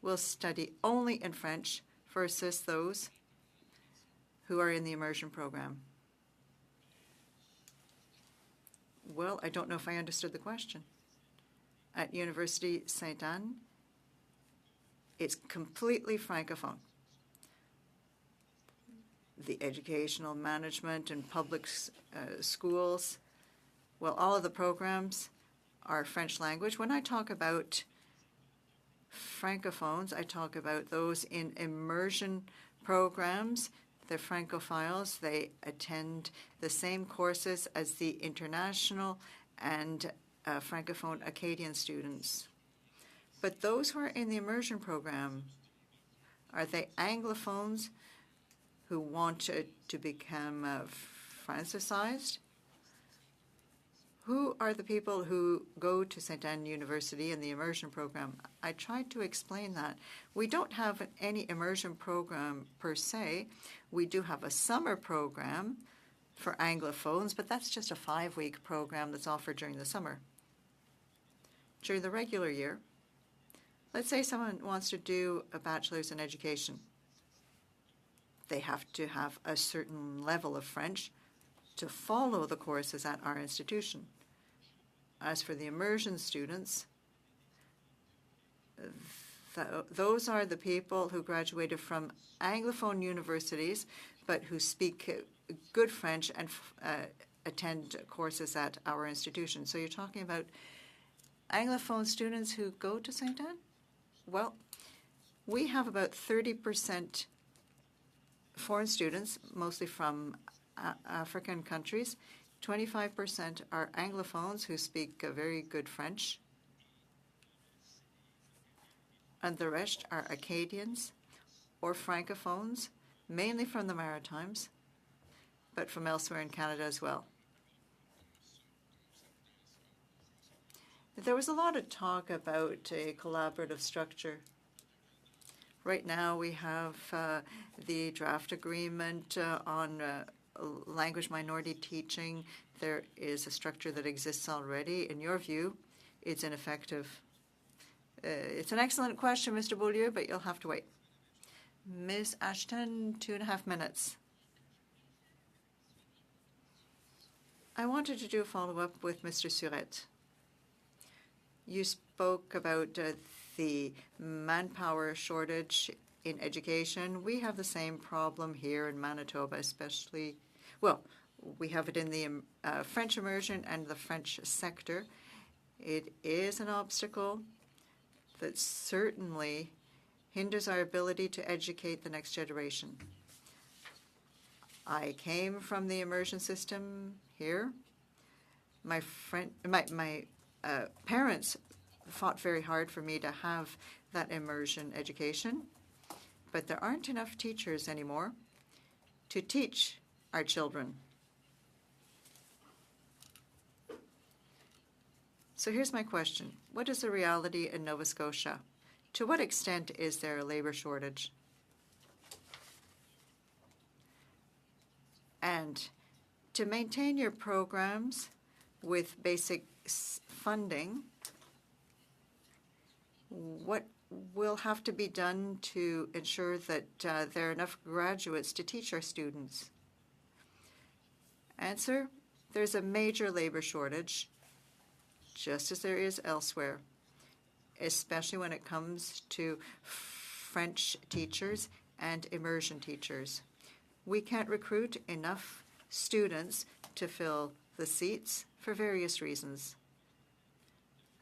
will study only in French versus those who are in the immersion program? Well, I don't know if I understood the question. At Université Sainte-Anne, it's completely Francophone. The educational management and public schools, well, all of the programs are French language. When I talk about Francophones, I talk about those in immersion programs. They're Francophiles. They attend the same courses as the international and Francophone Acadian students. But those who are in the immersion program, are they Anglophones who want to become Francisized? Who are the people who go to St. Anne University in the immersion program? I tried to explain that. We don't have any immersion program per se. We do have a summer program for Anglophones, but that's just a 5-week program that's offered during the summer. During the regular year, let's say someone wants to do a bachelor's in education. They have to have a certain level of French to follow the courses at our institution. As for the immersion students, those are the people who graduated from Anglophone universities but who speak good French and attend courses at our institution. So you're talking about Anglophone students who go to St. Anne? Well, we have about 30% foreign students, mostly from African countries. 25% are Anglophones who speak very good French. And the rest are Acadians or Francophones, mainly from the Maritimes, but from elsewhere in Canada as well. There was a lot of talk about a collaborative structure. Right now we have the draft agreement on language minority teaching. There is a structure that exists already. In your view, it's ineffective. It's an excellent question, Mr. Beaulieu, but you'll have to wait. Ms. Ashton, 2.5 minutes. I wanted to do a follow-up with Mr. Surette. You spoke about the manpower shortage in education. We have the same problem here in Manitoba, especially, well, we have it in the French immersion and the French sector. It is an obstacle that certainly hinders our ability to educate the next generation. I came from the immersion system here. My parents fought very hard for me to have that immersion education, but there aren't enough teachers anymore to teach our children. So here's my question. What is the reality in Nova Scotia? To what extent is there a labor shortage? And to maintain your programs with basic funding, what will have to be done to ensure that there are enough graduates to teach our students? Answer, there's a major labor shortage, just as there is elsewhere, especially when it comes to French teachers and immersion teachers. We can't recruit enough students to fill the seats for various reasons.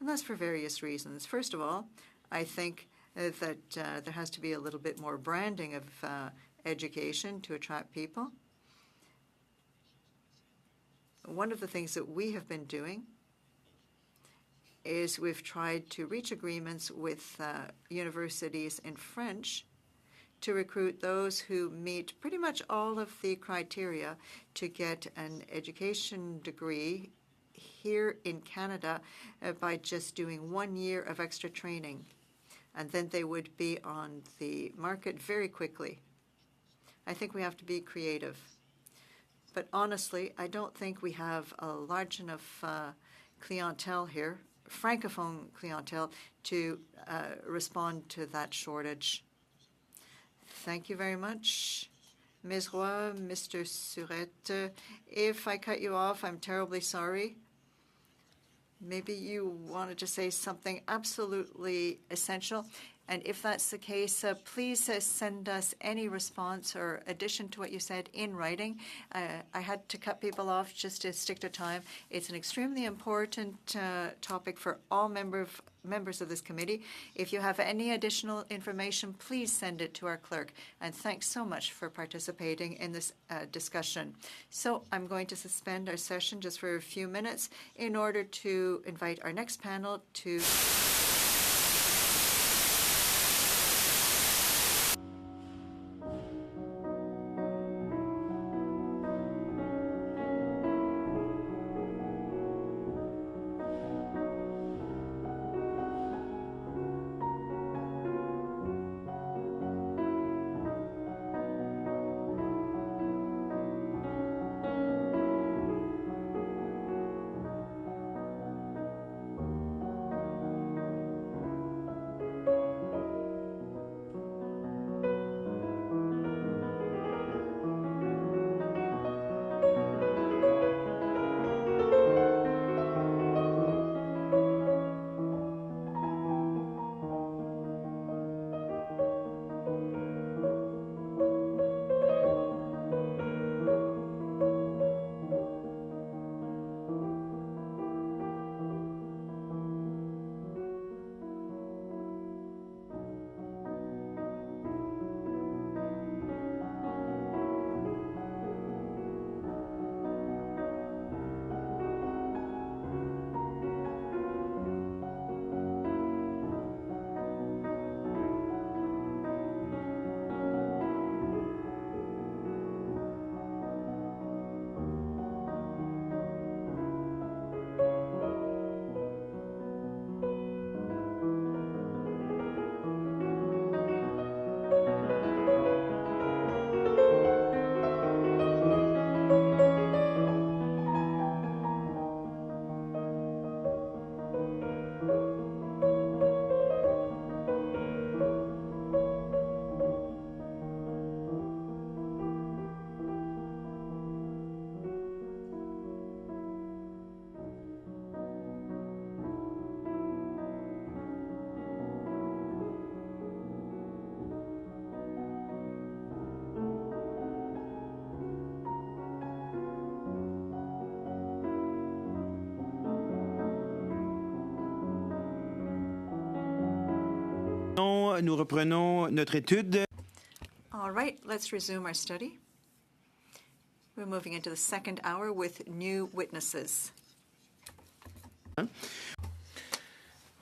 And that's for various reasons. First of all, I think that there has to be a little bit more branding of education to attract people. One of the things that we have been doing is we've tried to reach agreements with universities in French to recruit those who meet pretty much all of the criteria to get an education degree here in Canada by just doing 1 year of extra training. And then they would be on the market very quickly. I think we have to be creative. But honestly, I don't think we have a large enough clientele here, Francophone clientele, to respond to that shortage. Thank you very much. Ms. Roy, Mr. Surette, if I cut you off, I'm terribly sorry. Maybe you wanted to say something absolutely essential. And if that's the case, please send us any response or addition to what you said in writing. I had to cut people off just to stick to time. It's an extremely important topic for all members of this committee. If you have any additional information, please send it to our clerk. And thanks so much for participating in this discussion. So I'm going to suspend our session just for a few minutes in order to invite our next panel to Nous reprenons notre étude. All right, let's resume our study. We're moving into the second hour with new witnesses.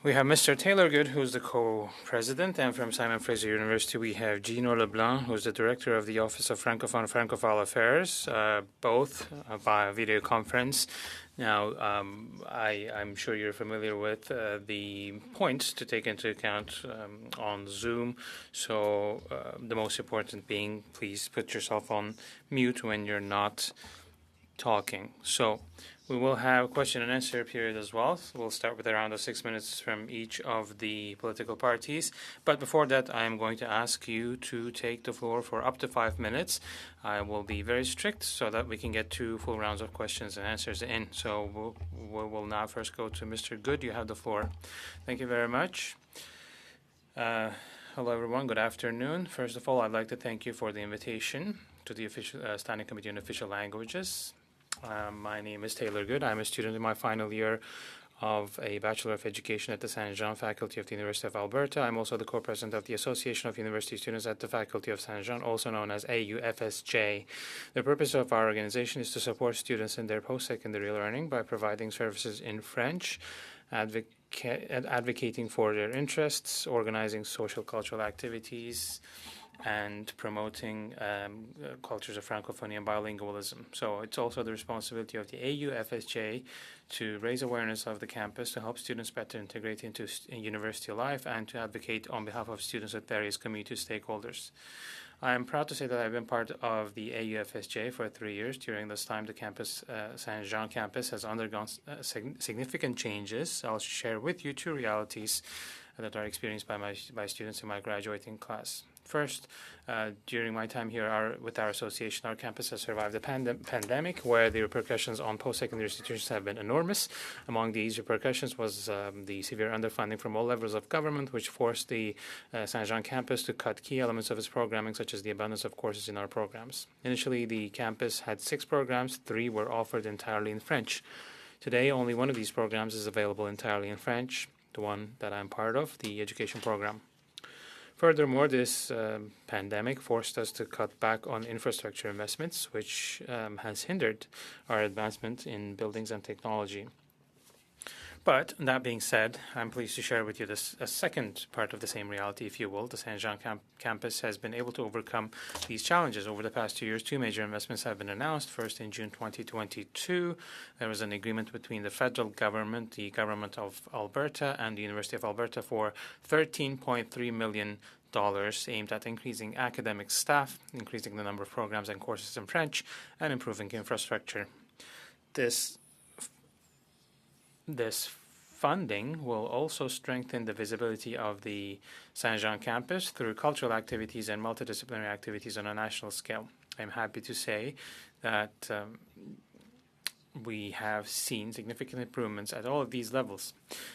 We have Mr. Taylor Good, who's the co-president, and from Simon Fraser University we have Gino Leblanc, who's the director of the Office of Francophone and Francophile Affairs, both via video conference. Now, I'm sure you're familiar with the points to take into account on Zoom. So the most important being, please put yourself on mute when you're not talking. So we will have a question and answer period as well. So we'll start with a round of 6 minutes from each of the political parties. But before that, I am going to ask you to take the floor for up to 5 minutes. I will be very strict so that we can get 2 full rounds of questions and answers in. So we'll now first go to Mr. Good. You have the floor. Thank you very much. Hello, everyone. Good afternoon. First of all, I'd like to thank you for the invitation to the official Standing Committee on Official Languages. My name is Taylor Good. I'm a student in my final year of a Bachelor of Education at the Saint Jean Faculty of the University of Alberta. I'm also the co-president of the Association of University Students at the Faculty of Saint Jean, also known as AUFSJ. The purpose of our organization is to support students in their post-secondary learning by providing services in French, advocating for their interests, organizing social cultural activities, and promoting cultures of Francophonie and bilingualism. So it's also the responsibility of the AUFSJ to raise awareness of the campus, to help students better integrate into university life, and to advocate on behalf of students with various community stakeholders. I am proud to say that I've been part of the AUFSJ for 3 years. During this time, the campus, Saint Jean campus, has undergone significant changes. I'll share with you 2 realities that are experienced by students in my graduating class. First, during my time here with our association, our campus has survived the pandemic, where the repercussions on post-secondary institutions have been enormous. Among these repercussions was the severe underfunding from all levels of government, which forced the Saint Jean campus to cut key elements of its programming, such as the abundance of courses in our programs. Initially, the campus had 6 programs. 3 were offered entirely in French. Today, only one of these programs is available entirely in French, the one that I'm part of, the education program. Furthermore, this pandemic forced us to cut back on infrastructure investments, which has hindered our advancement in buildings and technology. But that being said, I'm pleased to share with you a second part of the same reality, if you will. The Saint Jean campus has been able to overcome these challenges. Over the past 2 years, 2 major investments have been announced. First, in June 2022, there was an agreement between the federal government, the government of Alberta, and the University of Alberta for $13.3 million aimed at increasing academic staff, increasing the number of programs and courses in French, and improving infrastructure. This funding will also strengthen the visibility of the Saint Jean campus through cultural activities and multidisciplinary activities on a national scale. I'm happy to say that we have seen significant improvements at all of these levels.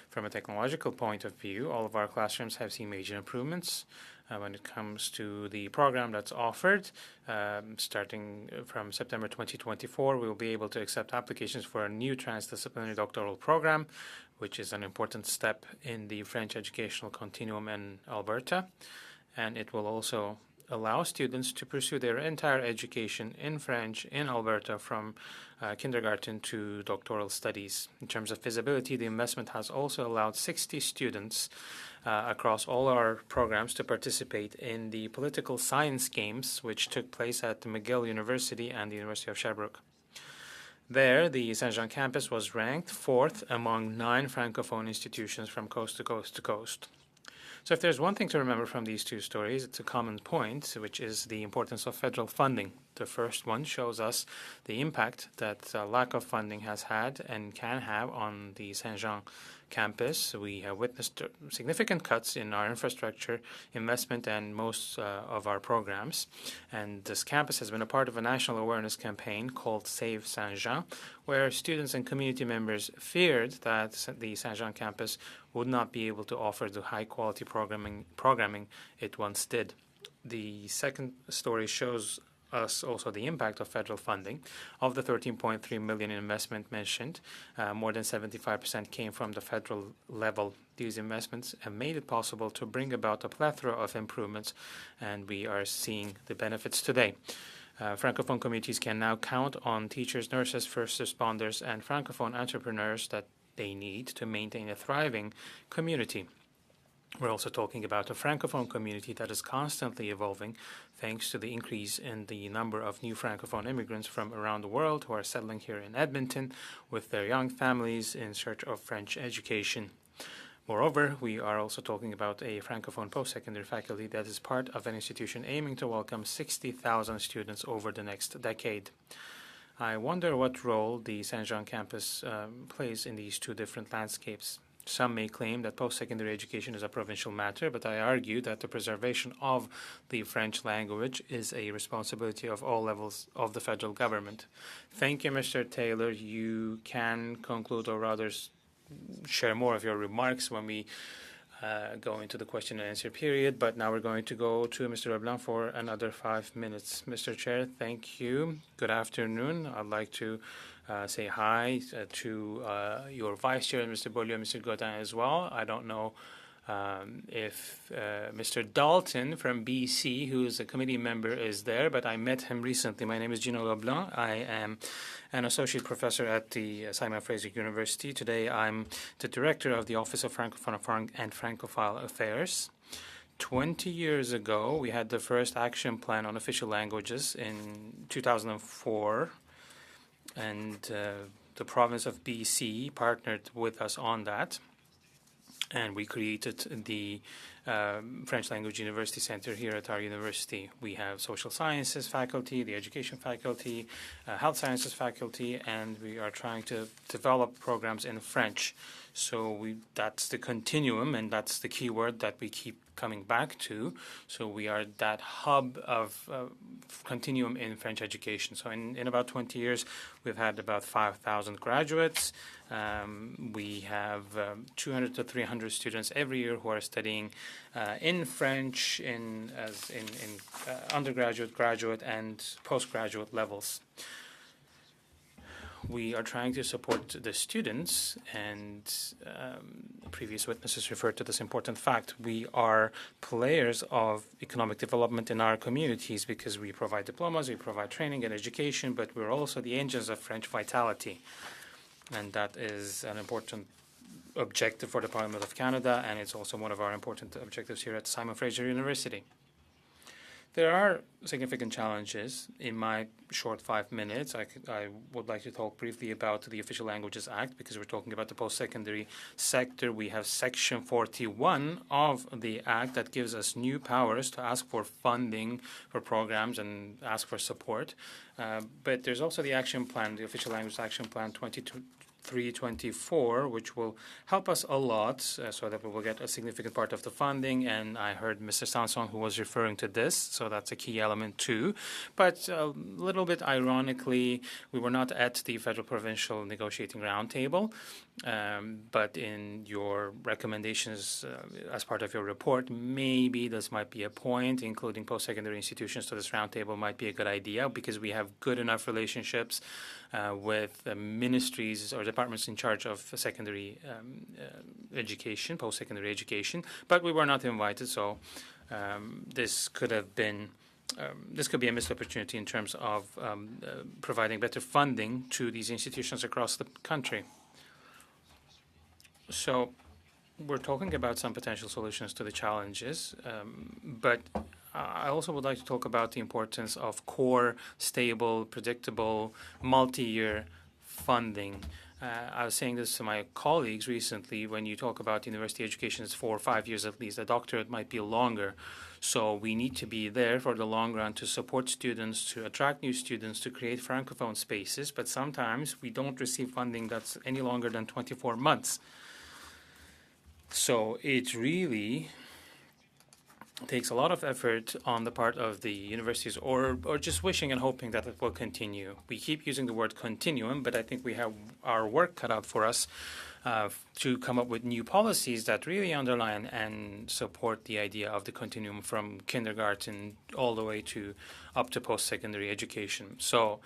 From a technological point of view, all of our classrooms have seen major improvements when it comes to the program that's offered. Starting from September 2024, we will be able to accept applications for a new transdisciplinary doctoral program, which is an important step in the French educational continuum in Alberta. And it will also allow students to pursue their entire education in French in Alberta from kindergarten to doctoral studies. In terms of visibility, the investment has also allowed 60 students across all our programs to participate in the political science games, which took place at McGill University and the University of Sherbrooke. There, the Saint Jean campus was ranked 4th among 9 Francophone institutions from coast to coast to coast. So if there's one thing to remember from these 2 stories, it's a common point, which is the importance of federal funding. The first one shows us the impact that lack of funding has had and can have on the Saint Jean campus. We have witnessed significant cuts in our infrastructure investment and most of our programs. And this campus has been a part of a national awareness campaign called Save Saint Jean, where students and community members feared that the Saint Jean campus would not be able to offer the high-quality programming it once did. The second story shows us also the impact of federal funding. Of the 13.3 million investment mentioned, more than 75% came from the federal level. These investments have made it possible to bring about a plethora of improvements, and we are seeing the benefits today. Francophone communities can now count on teachers, nurses, first responders, and Francophone entrepreneurs that they need to maintain a thriving community. We're also talking about a Francophone community that is constantly evolving thanks to the increase in the number of new Francophone immigrants from around the world who are settling here in Edmonton with their young families in search of French education. Moreover, we are also talking about a Francophone post-secondary faculty that is part of an institution aiming to welcome 60,000 students over the next decade. I wonder what role the Saint-Jean campus plays in these two different landscapes. Some may claim that post-secondary education is a provincial matter, but I argue that the preservation of the French language is a responsibility of all levels of the federal government. Thank you, Mr. Taylor. You can conclude, or rather share more of your remarks when we go into the question and answer period. But now we're going to go to Mr. Leblanc for another 5 minutes. Mr. Chair, thank you. Good afternoon. I'd like to say hi to your Vice Chair, Mr. Beaulieu, Mr. Godin as well. I don't know if Mr. Dalton from BC, who is a committee member, is there, but I met him recently. My name is Gino Leblanc. I am an associate professor at the Simon Fraser University. Today I'm the director of the Office of Francophone and Francophile Affairs. 20 years ago, we had the first action plan on official languages in 2004, and the province of BC partnered with us on that. And we created the French Language University Center here at our university. We have social sciences faculty, the education faculty, health sciences faculty, and we are trying to develop programs in French. So that's the continuum, and that's the key word that we keep coming back to. So we are that hub of continuum in French education. So in about 20 years, we've had about 5,000 graduates. We have 200 to 300 students every year who are studying in French in undergraduate, graduate, and postgraduate levels. We are trying to support the students, and previous witnesses referred to this important fact. We are players of economic development in our communities because we provide diplomas, we provide training and education, but we're also the engines of French vitality. And that is an important objective for the Parliament of Canada, and it's also one of our important objectives here at Simon Fraser University. There are significant challenges. In my short 5 minutes, I would like to talk briefly about the Official Languages Act, because we're talking about the post-secondary sector. We have Section 41 of the Act that gives us new powers to ask for funding for programs and ask for support. But there's also the action plan, the Official Language Action Plan 2324, which will help us a lot so that we will get a significant part of the funding. And I heard Mr. Sanson who was referring to this, so that's a key element too. But a little bit ironically, we were not at the federal provincial negotiating roundtable, but in your recommendations as part of your report, maybe this might be a point. Including post-secondary institutions to this roundtable might be a good idea, because we have good enough relationships with ministries or departments in charge of secondary education, post-secondary education, but we were not invited, so this could have been this could be a missed opportunity in terms of providing better funding to these institutions across the country. So we're talking about some potential solutions to the challenges, but I also would like to talk about the importance of core, stable, predictable, multi-year funding. I was saying this to my colleagues recently. When you talk about university education, it's 4 or 5 years at least. A doctorate might be longer. So we need to be there for the long run to support students, to attract new students, to create Francophone spaces. But sometimes we don't receive funding that's any longer than 24 months. So it really takes a lot of effort on the part of the universities, or just wishing and hoping that it will continue. We keep using the word continuum, but I think we have our work cut out for us to come up with new policies that really underline and support the idea of the continuum from kindergarten all the way to up to post-secondary education. So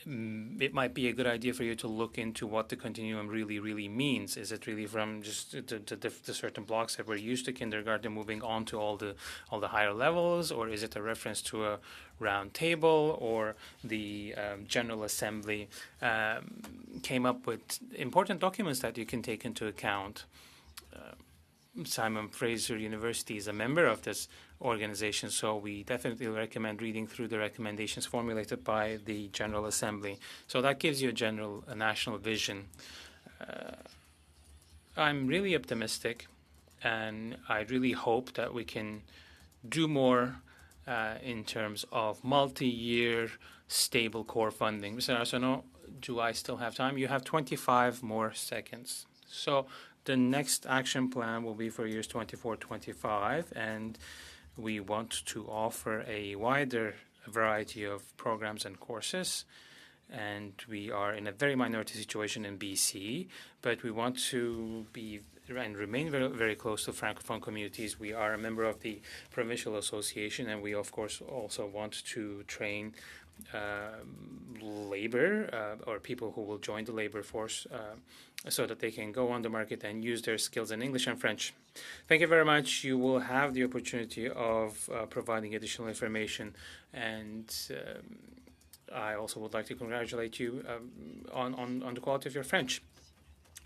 it might be a good idea for you to look into what the continuum really means. Is it really from just the certain blocks that we're used to kindergarten moving on to all the higher levels, or is it a reference to a round table, or the General Assembly came up with important documents that you can take into account? Simon Fraser University is a member of this organization, so we definitely recommend reading through the recommendations formulated by the General Assembly. So that gives you a national vision. I'm really optimistic, and I really hope that we can do more in terms of multi-year stable core funding. Mr. Arsenault, do I still have time? You have 25 more seconds. So the next action plan will be for years 24-25, and we want to offer a wider variety of programs and courses. And we are in a very minority situation in BC, but we want to be and remain very close to Francophone communities. We are a member of the Provincial Association, and we, of course, also want to train labor or people who will join the labor force so that they can go on the market and use their skills in English and French. Thank you very much. You will have the opportunity of providing additional information, and I also would like to congratulate you on the quality of your French.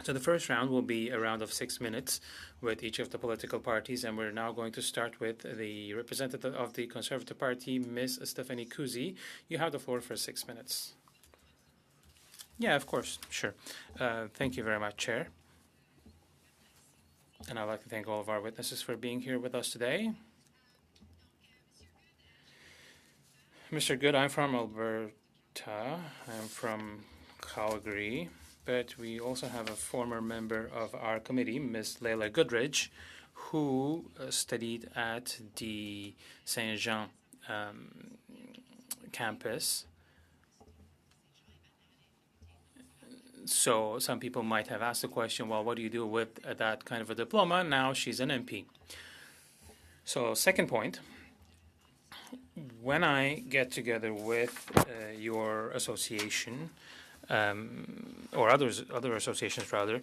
So the first round will be a round of 6 minutes with each of the political parties, and we're now going to start with the representative of the Conservative Party, Ms. Stephanie Kuzi. You have the floor for 6 minutes. Yeah, of course, sure. Thank you very much, Chair. And I'd like to thank all of our witnesses for being here with us today. Mr. Good, I'm from Alberta. I'm from Calgary. But we also have a former member of our committee, Ms. Leila Goodridge, who studied at the Saint Jean campus. So some people might have asked the question, well, what do you do with that kind of a diploma? Now she's an MP. So second point, when I get together with your association, or other associations rather,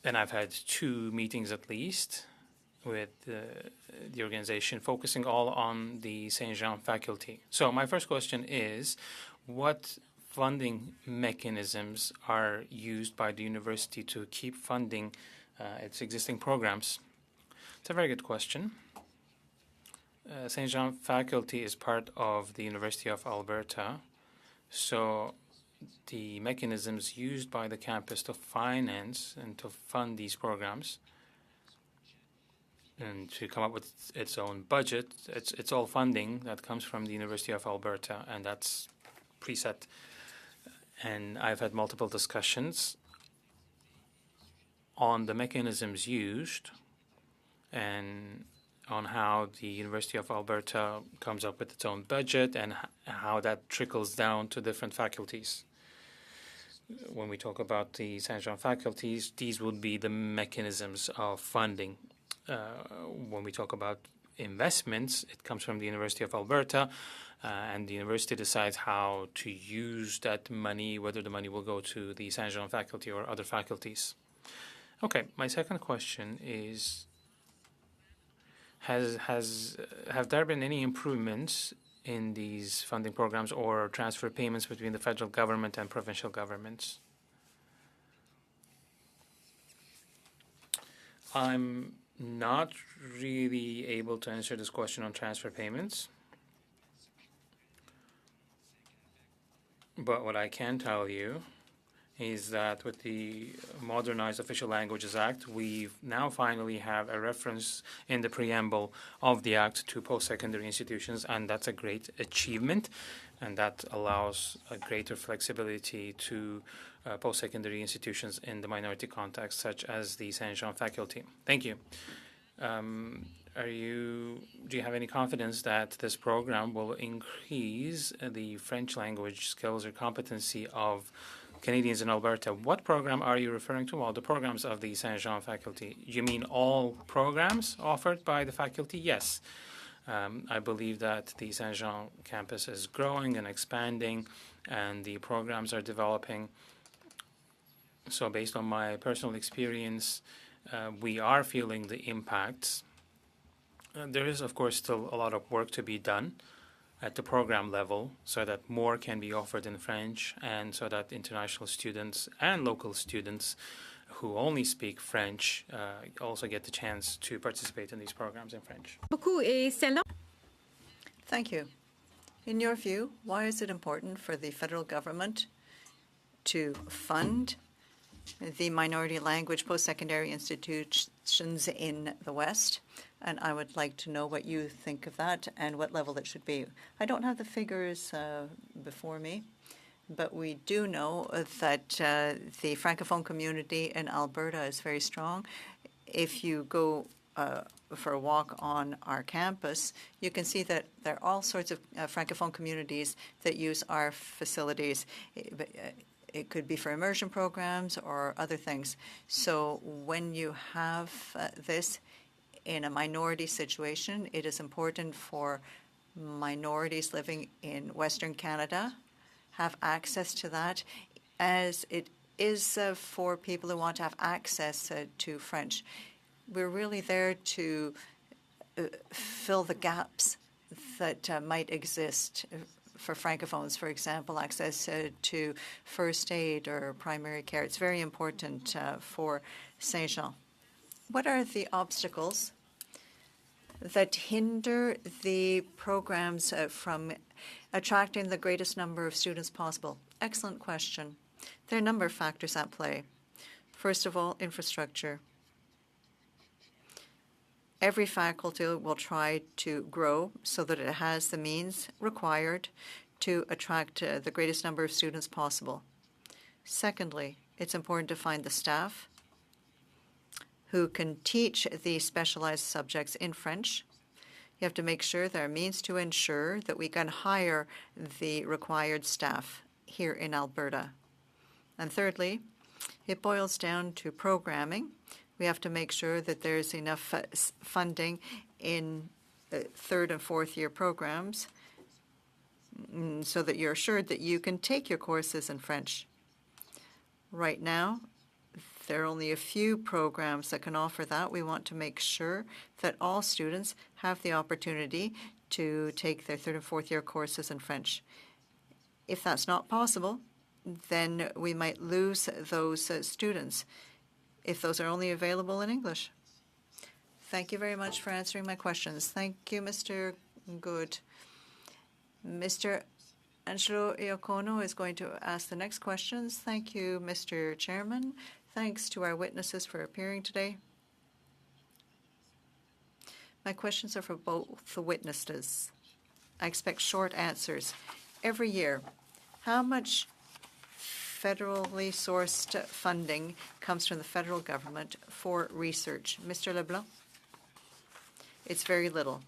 and I've had 2 meetings at least with the organization focusing all on the Saint Jean faculty. So my first question is, what funding mechanisms are used by the university to keep funding its existing programs? It's a very good question. Saint Jean faculty is part of the University of Alberta. So the mechanisms used by the campus to finance and to fund these programs and to come up with its own budget, it's all funding that comes from the University of Alberta, and that's preset. And I've had multiple discussions on the mechanisms used and on how the University of Alberta comes up with its own budget and how that trickles down to different faculties. When we talk about the Saint Jean faculties, these would be the mechanisms of funding. When we talk about investments, it comes from the University of Alberta, and the university decides how to use that money, whether the money will go to the Saint Jean faculty or other faculties. Okay, my second question is, have there been any improvements in these funding programs or transfer payments between the federal government and provincial governments? I'm not really able to answer this question on transfer payments. But what I can tell you is that with the Modernized Official Languages Act, we now finally have a reference in the preamble of the Act to post-secondary institutions, and that's a great achievement, and that allows a greater flexibility to post-secondary institutions in the minority context, such as the Saint Jean faculty. Thank you. Do you have any confidence that this program will increase the French language skills or competency of Canadians in Alberta, what program are you referring to? Well, the programs of the Saint Jean faculty. You mean all programs offered by the faculty? Yes. I believe that the Saint Jean campus is growing and expanding, and the programs are developing. So based on my personal experience, we are feeling the impacts. There is, of course, still a lot of work to be done at the program level so that more can be offered in French and so that international students and local students who only speak French also get the chance to participate in these programs in French. Thank you. In your view, why is it important for the federal government to fund the minority language post-secondary institutions in the West? And I would like to know what you think of that and what level it should be. I don't have the figures before me, but we do know that the Francophone community in Alberta is very strong. If you go for a walk on our campus, you can see that there are all sorts of Francophone communities that use our facilities. It could be for immersion programs or other things. So when you have this in a minority situation, it is important for minorities living in Western Canada have access to that, as it is for people who want to have access to French. We're really there to fill the gaps that might exist for Francophones, for example, access to first aid or primary care. It's very important for Saint Jean. What are the obstacles that hinder the programs from attracting the greatest number of students possible? Excellent question. There are a number of factors at play. First of all, infrastructure. Every faculty will try to grow so that it has the means required to attract the greatest number of students possible. Secondly, it's important to find the staff who can teach the specialized subjects in French. You have to make sure there are means to ensure that we can hire the required staff here in Alberta. And thirdly, it boils down to programming. We have to make sure that there's enough funding in third and fourth year programs so that you're assured that you can take your courses in French. Right now, there are only a few programs that can offer that. We want to make sure that all students have the opportunity to take their third and fourth year courses in French. If that's not possible, then we might lose those students if those are only available in English. Thank you very much for answering my questions. Thank you, Mr. Good. Mr. Angelo Iacono is going to ask the next questions. Thank you, Mr. Chairman. Thanks to our witnesses for appearing today. My questions are for both the witnesses. I expect short answers. Every year, how much federally sourced funding comes from the federal government for research? Mr. Leblanc? It's very little.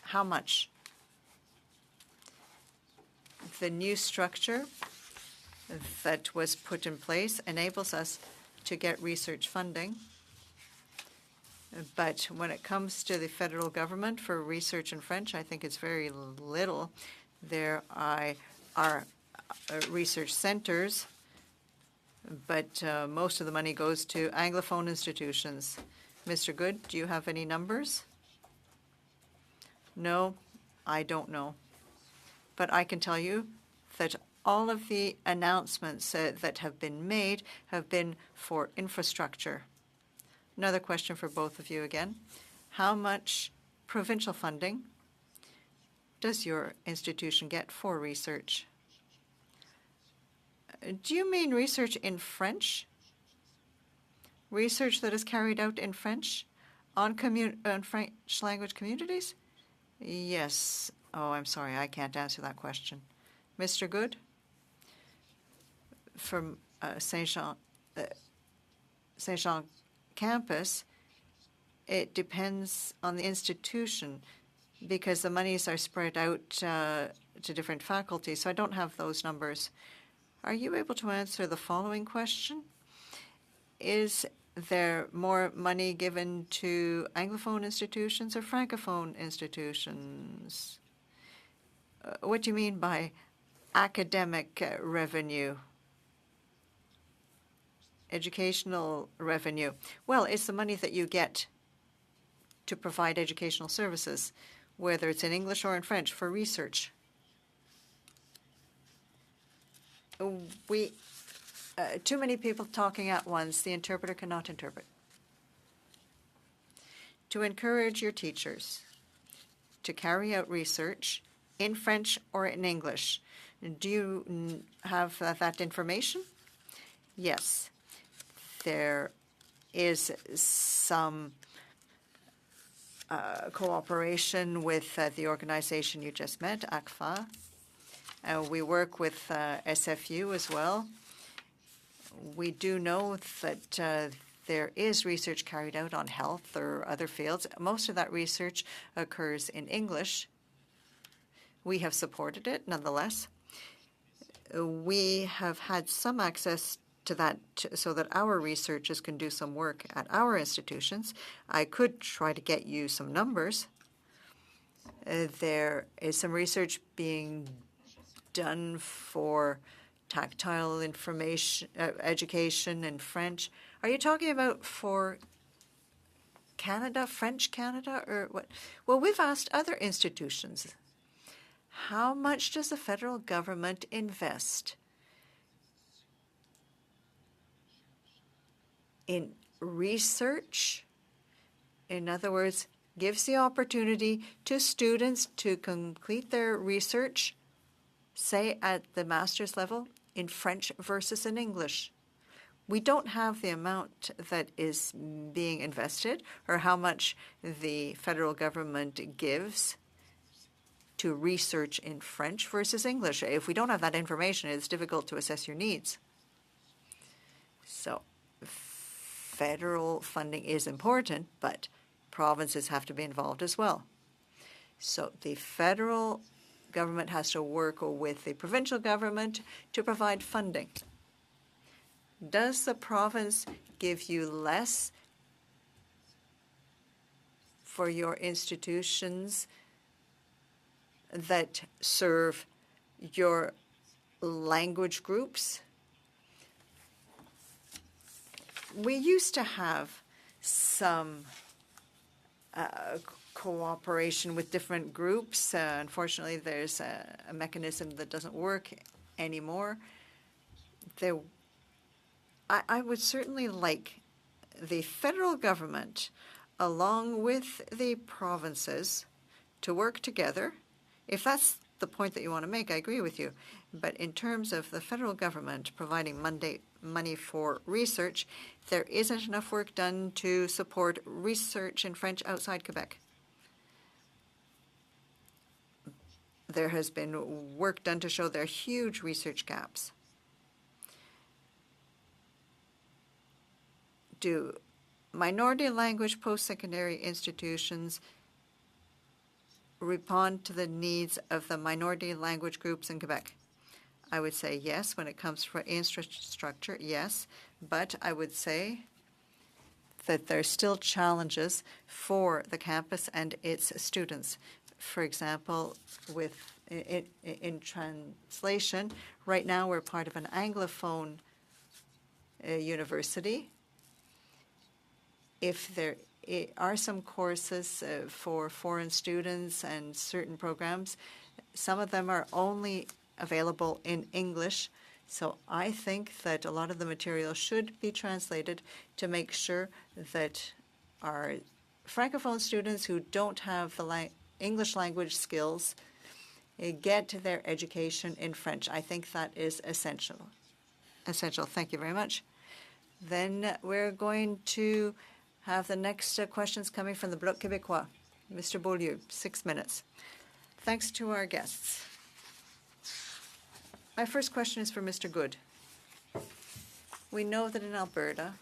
How much? The new structure that was put in place enables us to get research funding. But when it comes to the federal government for research in French, I think it's very little. There are research centers, but most of the money goes to Anglophone institutions. Mr. Good, do you have any numbers? No, I don't know. But I can tell you that all of the announcements that have been made have been for infrastructure. Another question for both of you again. How much provincial funding does your institution get for research? Do you mean research in French? Research that is carried out in French on French language communities? Yes. Oh, I'm sorry, I can't answer that question. Mr. Good? From Saint Jean campus, it depends on the institution because the monies are spread out to different faculties, so I don't have those numbers. Are you able to answer the following question? Is there more money given to Anglophone institutions or Francophone institutions? What do you mean by academic revenue? Educational revenue? Well, it's the money that you get to provide educational services, whether it's in English or in French, for research. Too many people talking at once. The interpreter cannot interpret. To encourage your teachers to carry out research in French or in English. Do you have that information? Yes. There is some cooperation with the organization you just met, ACFA. We work with SFU as well. We do know that there is research carried out on health or other fields. Most of that research occurs in English. We have supported it nonetheless. We have had some access to that so that our researchers can do some work at our institutions. I could try to get you some numbers. There is some research being done for tactile information education in French. Are you talking about for Canada, French Canada, or what? Well, we've asked other institutions, how much does the federal government invest in research? In other words, gives the opportunity to students to complete their research, say at the master's level, in French versus in English. We don't have the amount that is being invested or how much the federal government gives to research in French versus English. If we don't have that information, it's difficult to assess your needs. So federal funding is important, but provinces have to be involved as well. So the federal government has to work with the provincial government to provide funding. Does the province give you less for your institutions that serve your language groups? We used to have some cooperation with different groups. Unfortunately, there's a mechanism that doesn't work anymore. I would certainly like the federal government, along with the provinces, to work together. If that's the point that you want to make, I agree with you. But in terms of the federal government providing money for research, there isn't enough work done to support research in French outside Quebec. There has been work done to show there are huge research gaps. Do minority language post-secondary institutions respond to the needs of the minority language groups in Quebec? I would say yes. When it comes to infrastructure, yes. But I would say that there are still challenges for the campus and its students. For example, in translation, right now we're part of an Anglophone university. If there are some courses for foreign students and certain programs, some of them are only available in English. So I think that a lot of the material should be translated to make sure that our Francophone students who don't have the English language skills get their education in French. I think that is essential. Thank you very much. Then we're going to have the next questions coming from the Bloc Québécois. Mr. Beaulieu, 6 minutes. Thanks to our guests. My first question is for Mr. Good. We know that in Alberta,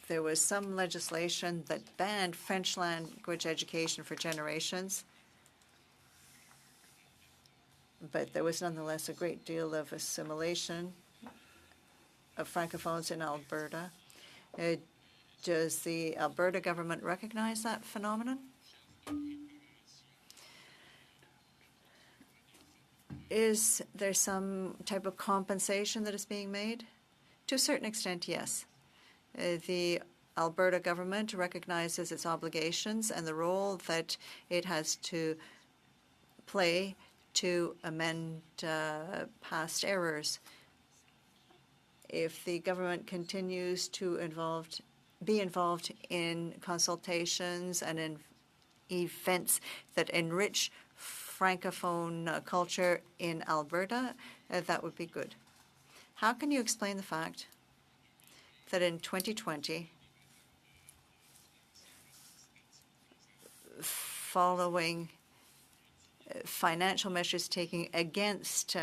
there was some legislation that banned French language education for generations. but there was nonetheless a great deal of assimilation of Francophones in Alberta. Does the Alberta government recognize that phenomenon? Is there some type of compensation that is being made? To a certain extent, yes. The Alberta government recognizes its obligations and the role that it has to play to amend past errors. If the government continues to be involved in consultations and in events that enrich Francophone culture in Alberta, that would be good. How can you explain the fact that in 2020, following financial measures taken against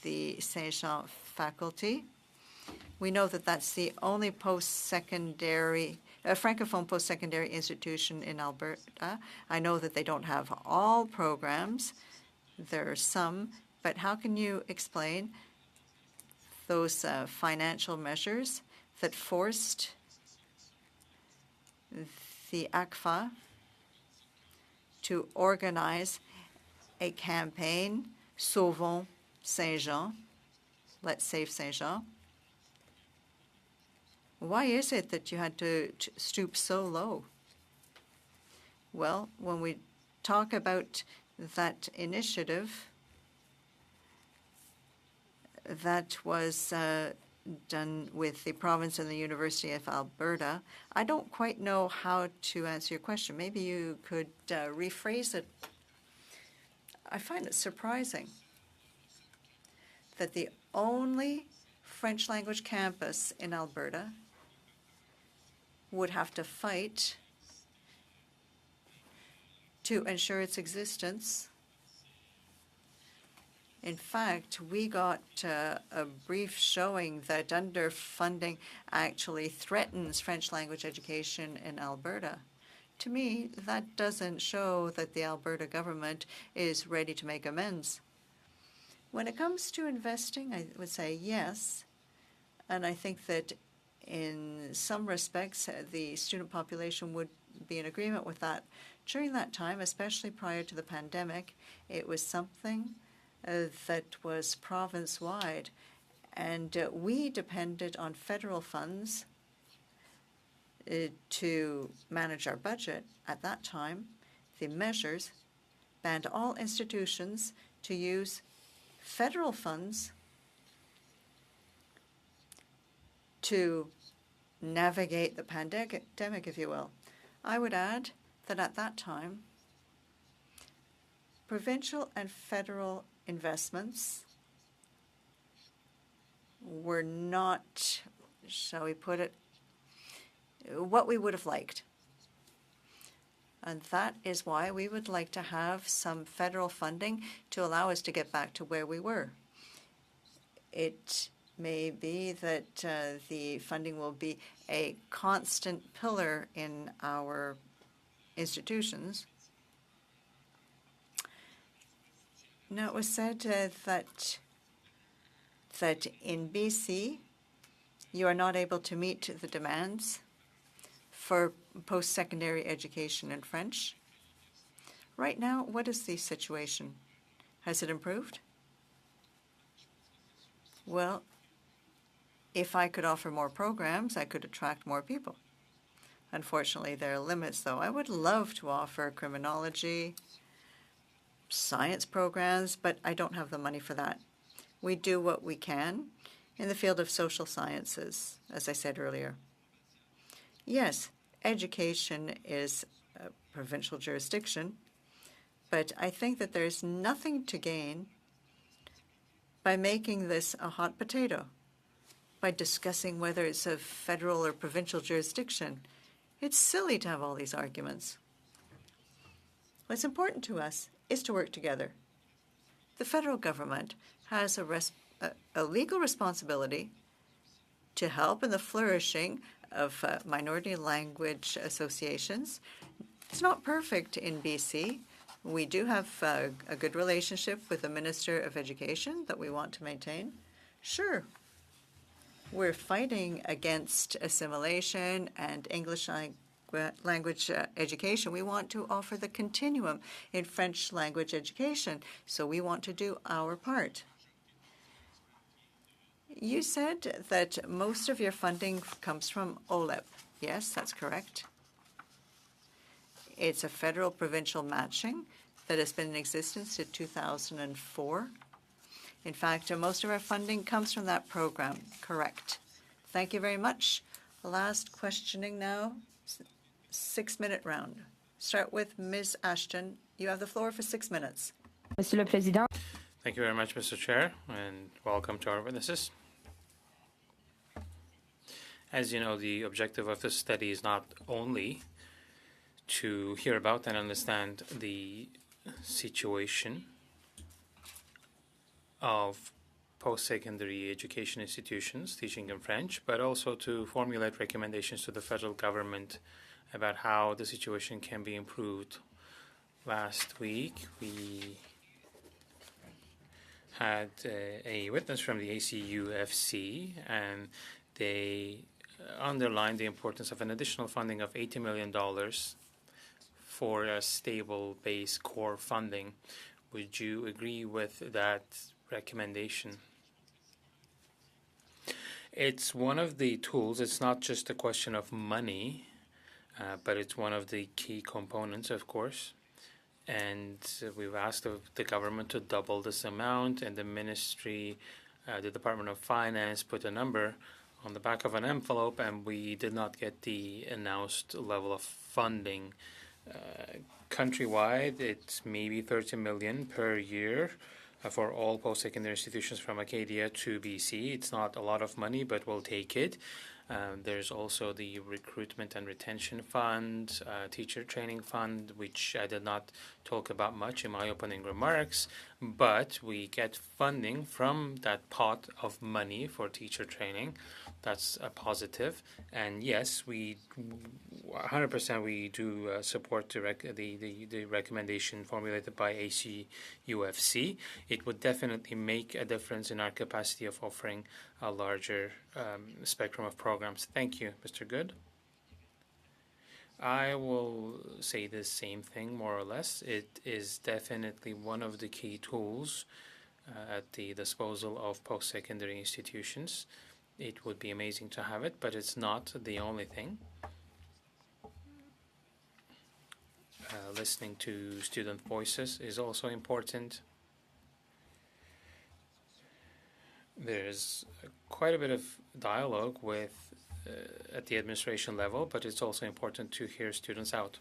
the Saint-Jean faculty, we know that that's the only post-secondary, Francophone post-secondary institution in Alberta. I know that they don't have all programs. There are some, but how can you explain those financial measures that forced the ACFA to organize a campaign, Sauvons Saint-Jean, Let's Save Saint-Jean? Why is it that you had to stoop so low? Well, when we talk about that initiative that was done with the province and the University of Alberta, I don't quite know how to answer your question. Maybe you could rephrase it. I find it surprising that the only French language campus in Alberta would have to fight to ensure its existence. In fact, we got a brief showing that underfunding actually threatens French language education in Alberta. To me, that doesn't show that the Alberta government is ready to make amends. When it comes to investing, I would say yes. And I think that in some respects, the student population would be in agreement with that. During that time, especially prior to the pandemic, it was something that was province-wide, and we depended on federal funds to manage our budget. At that time, the measures banned all institutions to use federal funds to navigate the pandemic, if you will. I would add that at that time, provincial and federal investments were not, shall we put it, what we would have liked. And that is why we would like to have some federal funding to allow us to get back to where we were. It may be that the funding will be a constant pillar in our institutions. Now, it was said that in BC, you are not able to meet the demands for post-secondary education in French. Right now, what is the situation? Has it improved? Well, if I could offer more programs, I could attract more people. Unfortunately, there are limits, though. I would love to offer criminology, science programs, but I don't have the money for that. We do what we can in the field of social sciences, as I said earlier. Yes, education is a provincial jurisdiction, but I think that there's nothing to gain by making this a hot potato, by discussing whether it's a federal or provincial jurisdiction. It's silly to have all these arguments. What's important to us is to work together. The federal government has a legal responsibility to help in the flourishing of minority language associations. It's not perfect in BC, We do have a good relationship with the Minister of Education that we want to maintain. Sure. We're fighting against assimilation and English language education. We want to offer the continuum in French language education, so we want to do our part. You said that most of your funding comes from OLEP. Yes, that's correct. It's a federal provincial matching that has been in existence since 2004. In fact, most of our funding comes from that program. Correct. Thank you very much. Last questioning now, 6-minute round. Start with Ms. Ashton. You have the floor for 6 minutes. Monsieur le Président. Thank you very much, Mr. Chair, and welcome to our witnesses. As you know, the objective of this study is not only to hear about and understand the situation of post-secondary education institutions teaching in French, but also to formulate recommendations to the federal government about how the situation can be improved. Last week, we had a witness from the ACUFC, and they underlined the importance of an additional funding of $80 million for a stable base core funding. Would you agree with that recommendation? It's one of the tools. It's not just a question of money, but it's one of the key components, of course. And we've asked the government to double this amount, and the ministry, the Department of Finance, put a number on the back of an envelope, and we did not get the announced level of funding. Countrywide, it's maybe 30 million per year for all post-secondary institutions from Acadia to BC. It's not a lot of money, but we'll take it. There's also the Recruitment and Retention Fund, Teacher Training Fund, which I did not talk about much in my opening remarks, but we get funding from that pot of money for teacher training. That's a positive. And yes, we 100% we do support the recommendation formulated by ACUFC. It would definitely make a difference in our capacity of offering a larger spectrum of programs. Thank you, Mr. Good. I will say the same thing, more or less. It is definitely one of the key tools at the disposal of post-secondary institutions. It would be amazing to have it, but it's not the only thing. Listening to student voices is also important. There's quite a bit of dialogue with at the administration level, but it's also important to hear students out.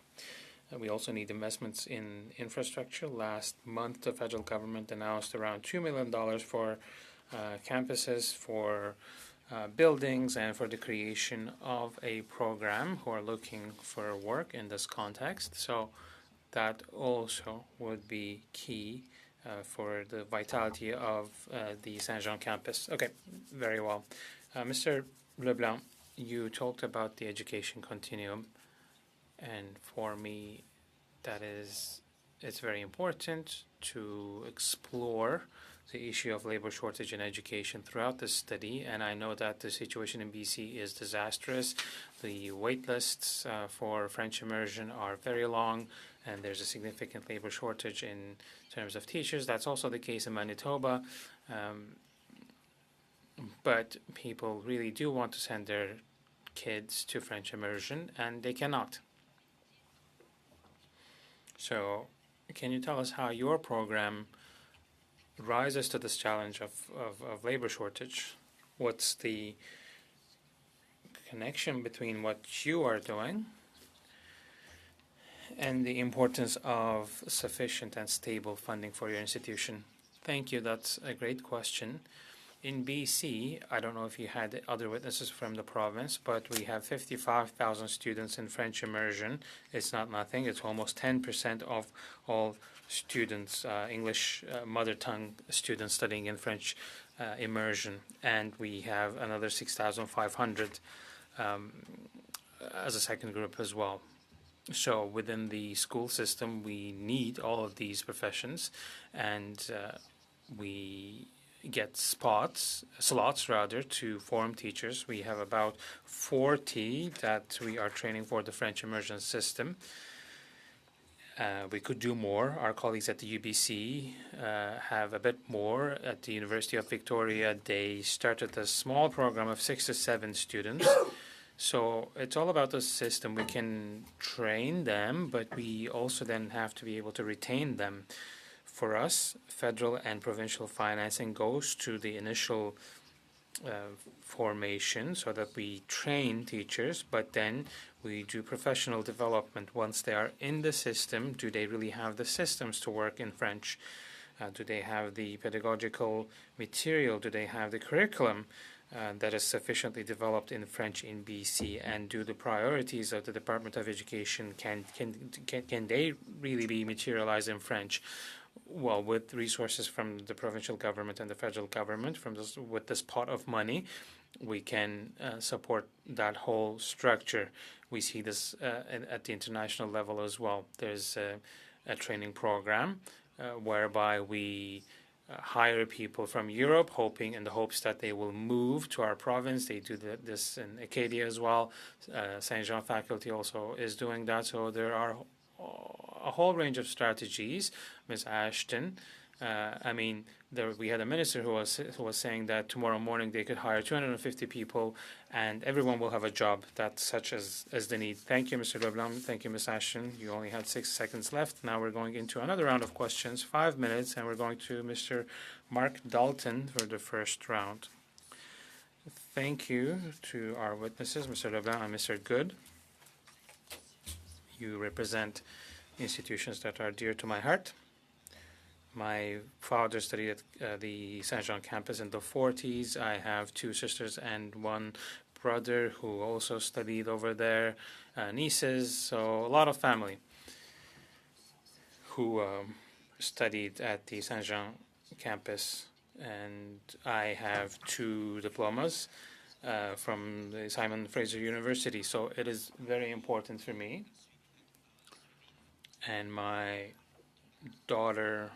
We also need investments in infrastructure. Last month, the federal government announced around $2 million for campuses, for buildings, and for the creation of a program who are looking for work in this context. So that also would be key for the vitality of the Saint-Jean campus. Okay, very well. Mr. Leblanc, you talked about the education continuum, and for me, it's very important to explore the issue of labor shortage in education throughout the study, and I know that the situation in BC is disastrous. The wait lists for French immersion are very long, and there's a significant labor shortage in terms of teachers. That's also the case in Manitoba, but people really do want to send their kids to French immersion, and they cannot. So can you tell us how your program rises to this challenge of labor shortage? What's the connection between what you are doing and the importance of sufficient and stable funding for your institution? Thank you. That's a great question. In BC, I don't know if you had other witnesses from the province, but we have 55,000 students in French immersion. It's not nothing. It's almost 10% of all students, English mother tongue students studying in French immersion. And we have another 6,500 as a second group as well. So within the school system, we need all of these professions, and we get slots rather, to form teachers. We have about 40 that we are training for the French immersion system. We could do more. Our colleagues at the UBC have a bit more. At the University of Victoria, they started a small program of 6 to 7 students. So it's all about the system. We can train them, but we also then have to be able to retain them. For us, federal and provincial financing goes to the initial formation so that we train teachers, but then we do professional development. Once they are in the system, do they really have the systems to work in French? Do they have the pedagogical material? Do they have the curriculum that is sufficiently developed in French in BC? And do the priorities of the Department of Education, can they really be materialized in French? Well, with resources from the provincial government and the federal government, with this pot of money, we can support that whole structure. We see this at the international level as well. There's a training program whereby we hire people from Europe, in the hopes that they will move to our province. They do this in Acadia as well. Saint Jean faculty also is doing that. So there are a whole range of strategies. Ms. Ashton, we had a minister who was saying that tomorrow morning they could hire 250 people and everyone will have a job. That's such as the need. Thank you, Mr. Leblanc. Thank you, Ms. Ashton. You only had 6 seconds left. Now we're going into another round of questions, 5 minutes, and we're going to Mr. Mark Dalton for the first round. Thank you to our witnesses, Mr. Leblanc and Mr. Good. You represent institutions that are dear to my heart. My father studied at the Saint Jean campus in the 40s. I have 2 sisters and 1 brother who also studied over there, nieces, so a lot of family who studied at the Saint Jean campus. And I have 2 diplomas from the Simon Fraser University, so it is very important for me. And my daughter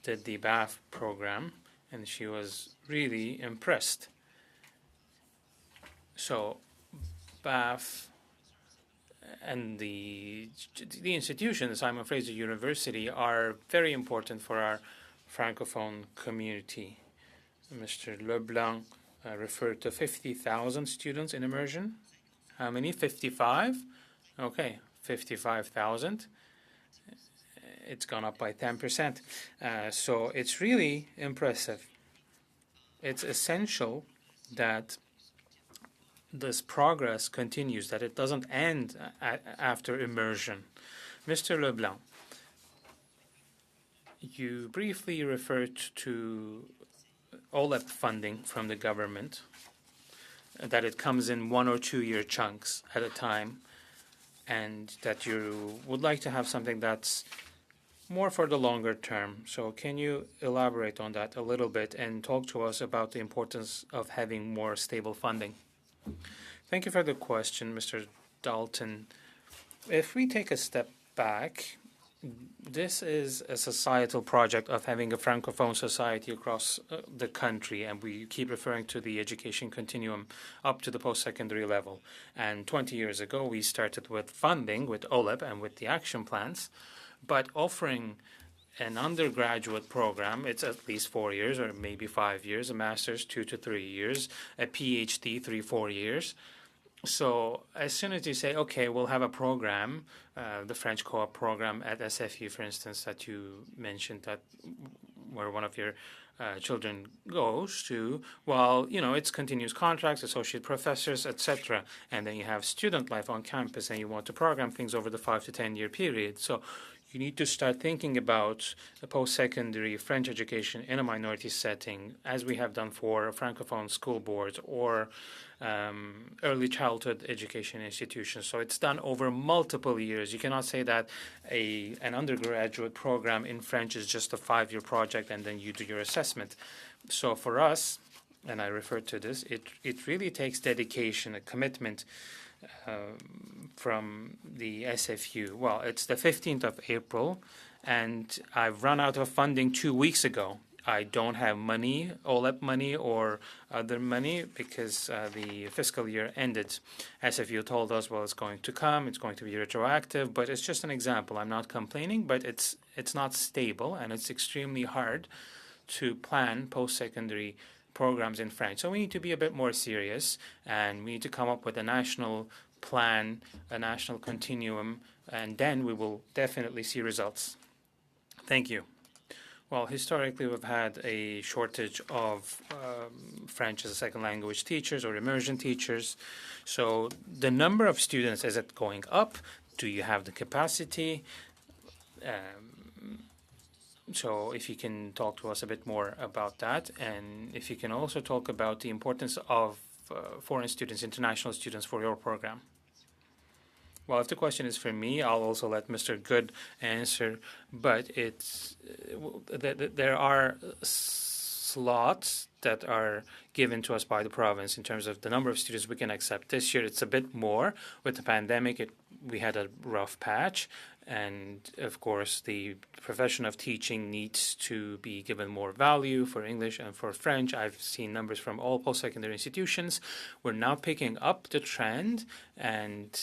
did the BAF program, and she was really impressed. So BAF and the institution, the Simon Fraser University, are very important for our Francophone community. Mr. Leblanc referred to 50,000 students in immersion. How many? 55? Okay, 55,000. It's gone up by 10%. So it's really impressive. It's essential that this progress continues, that it doesn't end after immersion. Mr. Leblanc, you briefly referred to OLEP funding from the government, that it comes in 1 or 2 year chunks at a time, and that you would like to have something that's more for the longer term. So can you elaborate on that a little bit and talk to us about the importance of having more stable funding? Thank you for the question, Mr. Dalton. If we take a step back, this is a societal project of having a Francophone society across the country, and we keep referring to the education continuum up to the post-secondary level. And 20 years ago, we started with funding, with OLEP and with the action plans, but offering an undergraduate program, it's at least 4 years or maybe 5 years, a master's 2 to 3 years, a PhD 3-4 years. So as soon as you say, okay, we'll have a program, the French co-op program at SFU, for instance, that you mentioned, that where one of your children goes to, well, it's continuous contracts, associate professors, etc. And then you have student life on campus, and you want to program things over the 5 to 10 year period. So you need to start thinking about the post-secondary French education in a minority setting, as we have done for Francophone school boards or early childhood education institutions. So it's done over multiple years. You cannot say that an undergraduate program in French is just a 5-year project and then you do your assessment. So for us, and I referred to this, it really takes dedication, a commitment from the SFU. Well, it's the 15th of April, and I've run out of funding 2 weeks ago. I don't have money, OLEP money or other money, because the fiscal year ended. SFU told us, well, it's going to come, it's going to be retroactive, but it's just an example. I'm not complaining, but it's not stable, and it's extremely hard to plan post-secondary programs in French. So we need to be a bit more serious, and we need to come up with a national plan, a national continuum, and then we will definitely see results. Thank you. Well, historically, we've had a shortage of French as a second language teachers or immersion teachers. So the number of students, is it going up? Do you have the capacity? So if you can talk to us a bit more about that, and if you can also talk about the importance of foreign students, international students for your program. Well, if the question is for me, I'll also let Mr. Good answer, but it's there are slots that are given to us by the province in terms of the number of students we can accept. This year, it's a bit more. With the pandemic, we had a rough patch, and of course, the profession of teaching needs to be given more value for English and for French. I've seen numbers from all post-secondary institutions. We're now picking up the trend, and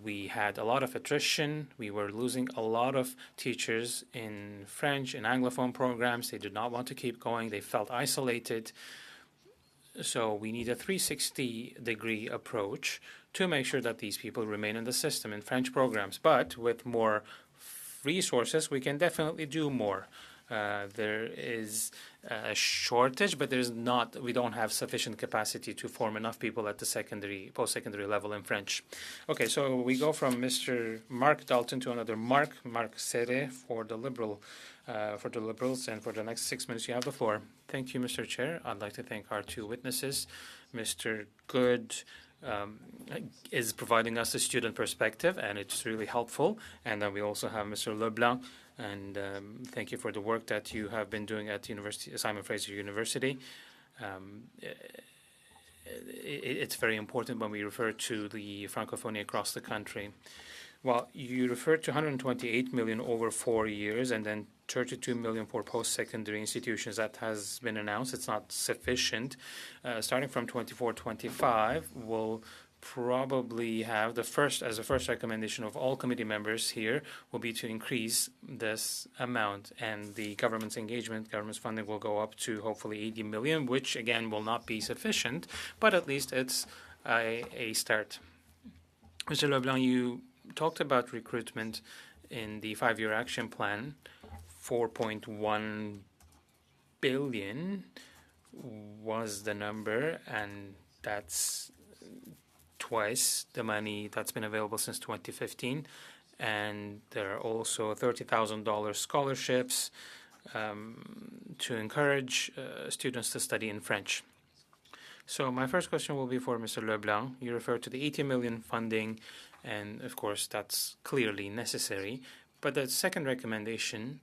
we had a lot of attrition. We were losing a lot of teachers in French and Anglophone programs. They did not want to keep going. They felt isolated. So we need a 360-degree approach to make sure that these people remain in the system in French programs. But with more resources, we can definitely do more. There is a shortage, but we don't have sufficient capacity to form enough people at the post-secondary level in French. Okay, so we go from Mr. Mark Dalton to another Mark Serre for the Liberals, and for the next 6 minutes you have the floor. Thank you, Mr. Chair. I'd like to thank our two witnesses. Mr. Good is providing us a student perspective, and it's really helpful. And then we also have Mr. Leblanc, and thank you for the work that you have been doing at Simon Fraser University. It's very important when we refer to the Francophonie across the country. Well, you referred to 128 million over 4 years, and then 32 million for post-secondary institutions. That has been announced. It's not sufficient. Starting from 24-25, we'll probably have the first recommendation of all committee members here will be to increase this amount, and the government's funding will go up to hopefully 80 million, which again will not be sufficient, but at least it's a start. Mr. Leblanc, you talked about recruitment in the 5-year action plan. 4.1 billion was the number, and that's twice the money that's been available since 2015. And there are also $30,000 scholarships to encourage students to study in French. So my first question will be for Mr. Leblanc. You referred to the 80 million funding, and of course that's clearly necessary. But the second recommendation,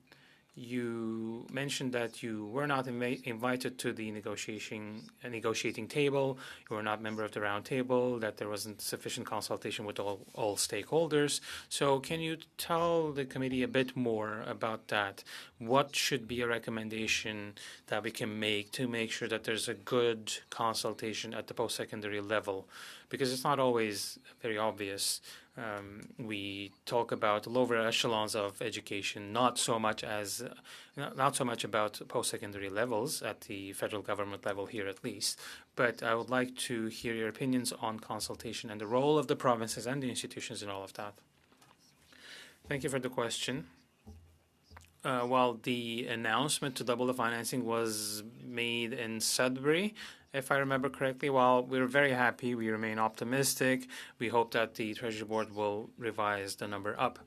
you mentioned that you were not invited to the negotiating table, you were not a member of the round table, that there wasn't sufficient consultation with all stakeholders. So can you tell the committee a bit more about that? What should be a recommendation that we can make to make sure that there's a good consultation at the post-secondary level? Because it's not always very obvious. We talk about lower echelons of education, not so much about post-secondary levels at the federal government level here, at least. But I would like to hear your opinions on consultation and the role of the provinces and the institutions in all of that. Thank you for the question. While the announcement to double the financing was made in Sudbury, if I remember correctly, while we're very happy, we remain optimistic. We hope that the Treasury Board will revise the number up.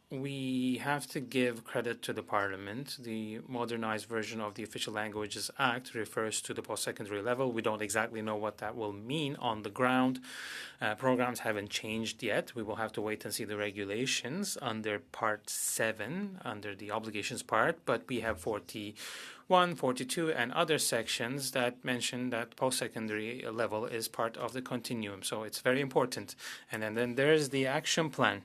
we have to give credit to the Parliament. The modernized version of the Official Languages Act refers to the post-secondary level. We don't exactly know what that will mean on the ground. Programs haven't changed yet. We will have to wait and see the regulations under Part 7, under the obligations part, but we have 41, 42, and other sections that mention that post-secondary level is part of the continuum. So it's very important. And then there's the action plan,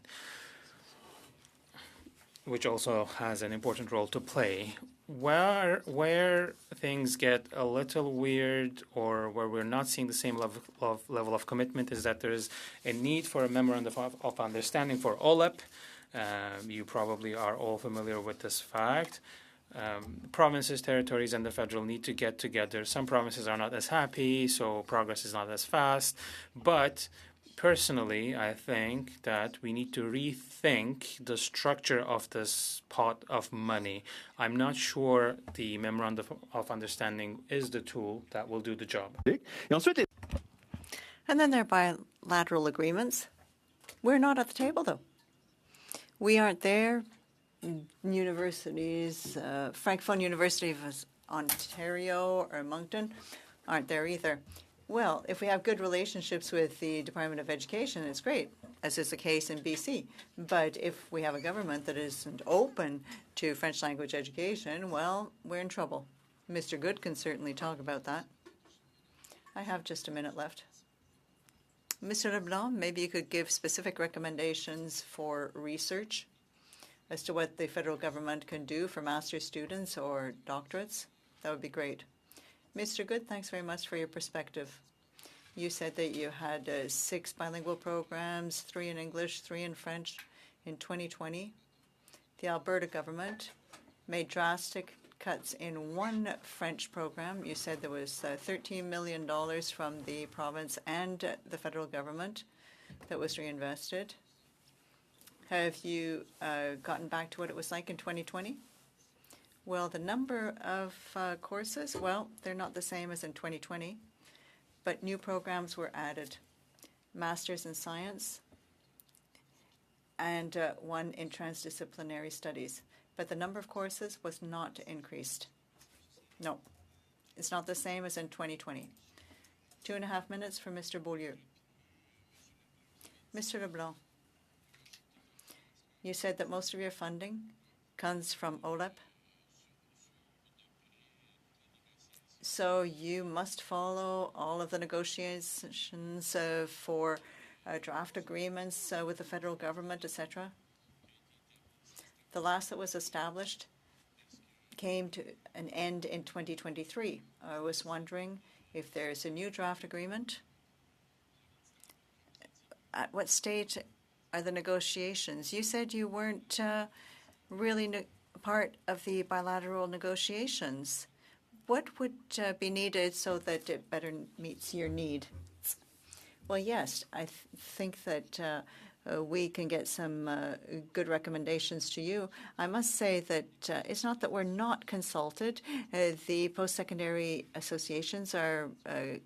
which also has an important role to play. Where things get a little weird or where we're not seeing the same level of commitment is that there is a need for a memorandum of understanding for OLEP. You probably are all familiar with this fact. Provinces, territories, and the federal need to get together. Some provinces are not as happy, so progress is not as fast. But personally, I think that we need to rethink the structure of this pot of money. I'm not sure the memorandum of understanding is the tool that will do the job. And then there are bilateral agreements. We're not at the table, though. We aren't there. Universities, Francophone University of Ontario or Moncton aren't there either. Well, if we have good relationships with the Department of Education, it's great, as is the case in BC. But if we have a government that isn't open to French language education, well, we're in trouble. Mr. Good can certainly talk about that. I have just a minute left. Mr. Leblanc, maybe you could give specific recommendations for research as to what the federal government can do for master's students or doctorates. That would be great. Mr. Good, thanks very much for your perspective. You said that you had 6 bilingual programs, 3 in English, 3 in French in 2020. The Alberta government made drastic cuts in 1 French program. You said there was $13 million from the province and the federal government that was reinvested. Have you gotten back to what it was like in 2020? Well, the number of courses, well, they're not the same as in 2020, but new programs were added. Masters in Science and 1 in Transdisciplinary Studies. But the number of courses was not increased. No, it's not the same as in 2020. 2.5 minutes for Mr. Beaulieu. Mr. Leblanc, you said that most of your funding comes from OLEP. So you must follow all of the negotiations for draft agreements with the federal government, etc. The last that was established came to an end in 2023. I was wondering if there's a new draft agreement. At what stage are the negotiations? You said you weren't really part of the bilateral negotiations. What would be needed so that it better meets your need? Well, yes, I think that we can get some good recommendations to you. I must say that it's not that we're not consulted. The post-secondary associations are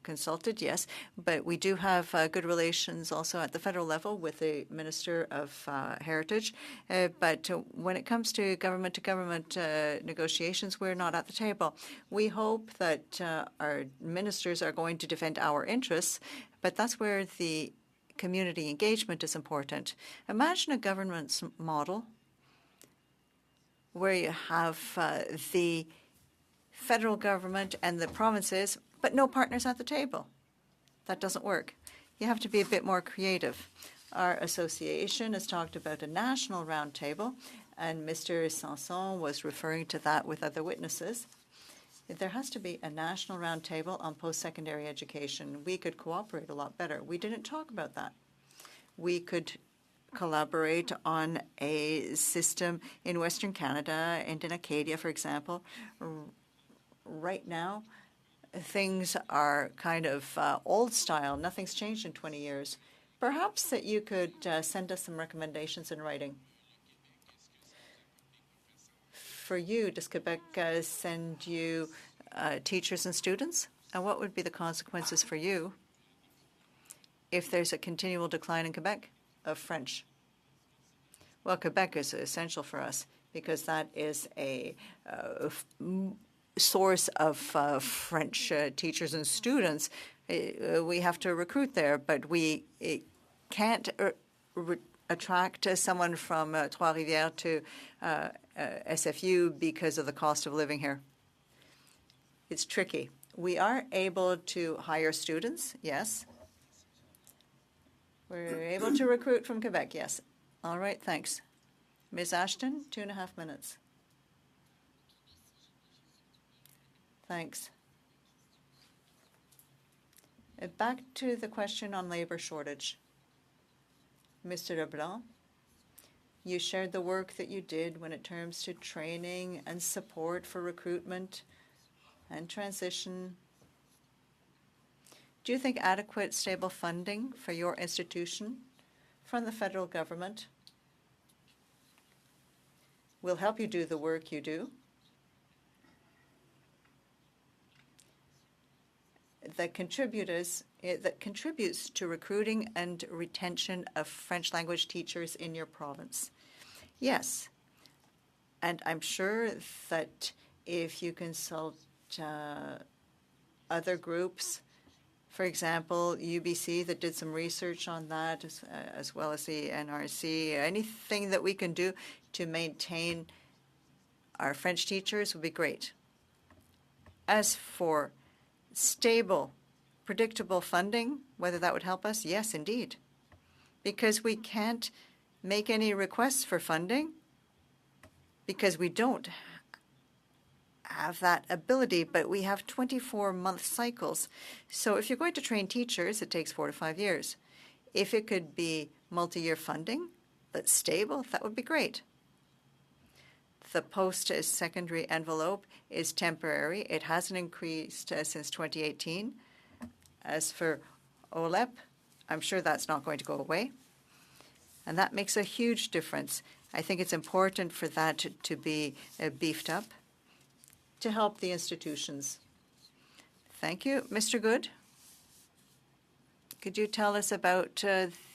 consulted, yes, but we do have good relations also at the federal level with the Minister of Heritage. But when it comes to government negotiations, we're not at the table. We hope that our ministers are going to defend our interests, but that's where the community engagement is important. Imagine a governance model where you have the federal government and the provinces, but no partners at the table. That doesn't work. You have to be a bit more creative. Our association has talked about a national roundtable, and Mr. Sanson was referring to that with other witnesses. There has to be a national roundtable on post-secondary education. We could cooperate a lot better. We didn't talk about that. We could collaborate on a system in Western Canada and in Acadia, for example. Right now, things are kind of old style. Nothing's changed in 20 years. Perhaps that you could send us some recommendations in writing. For you, does Quebec send you teachers and students? And what would be the consequences for you if there's a continual decline in Quebec of French? Well, Quebec is essential for us because that is a source of French teachers and students. We have to recruit there, but we can't attract someone from Trois-Rivières to SFU because of the cost of living here. It's tricky. We are able to hire students, yes. We're able to recruit from Quebec, yes. All right, thanks. Ms. Ashton, 2.5 minutes. Thanks. Back to the question on labor shortage. Mr. Leblanc, you shared the work that you did when it comes to training and support for recruitment and transition. Do you think adequate, stable funding for your institution from the federal government will help you do the work you do? That contributes to recruiting and retention of French language teachers in your province? Yes. And I'm sure that if you consult other groups, for example, UBC that did some research on that, as well as the NRC, anything that we can do to maintain our French teachers would be great. As for stable, predictable funding, whether that would help us, yes, indeed. Because we can't make any requests for funding because we don't have that ability, but we have 24-month cycles. So if you're going to train teachers, it takes 4 to 5 years. If it could be multi-year funding that's stable, that would be great. The post-secondary envelope is temporary. It hasn't increased since 2018. As for OLEP, I'm sure that's not going to go away. And that makes a huge difference. I think it's important for that to be beefed up to help the institutions. Thank you. Mr. Good, could you tell us about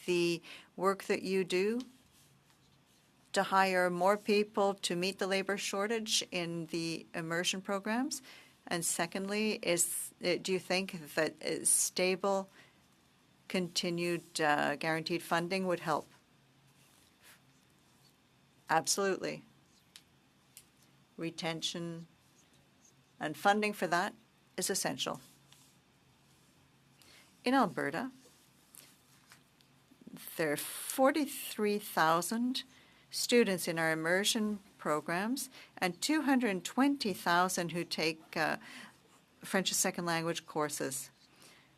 the work that you do to hire more people to meet the labor shortage in the immersion programs? And secondly, do you think that stable, continued, guaranteed funding would help? Absolutely. Retention and funding for that is essential. In Alberta, there are 43,000 students in our immersion programs and 220,000 who take French as second language courses.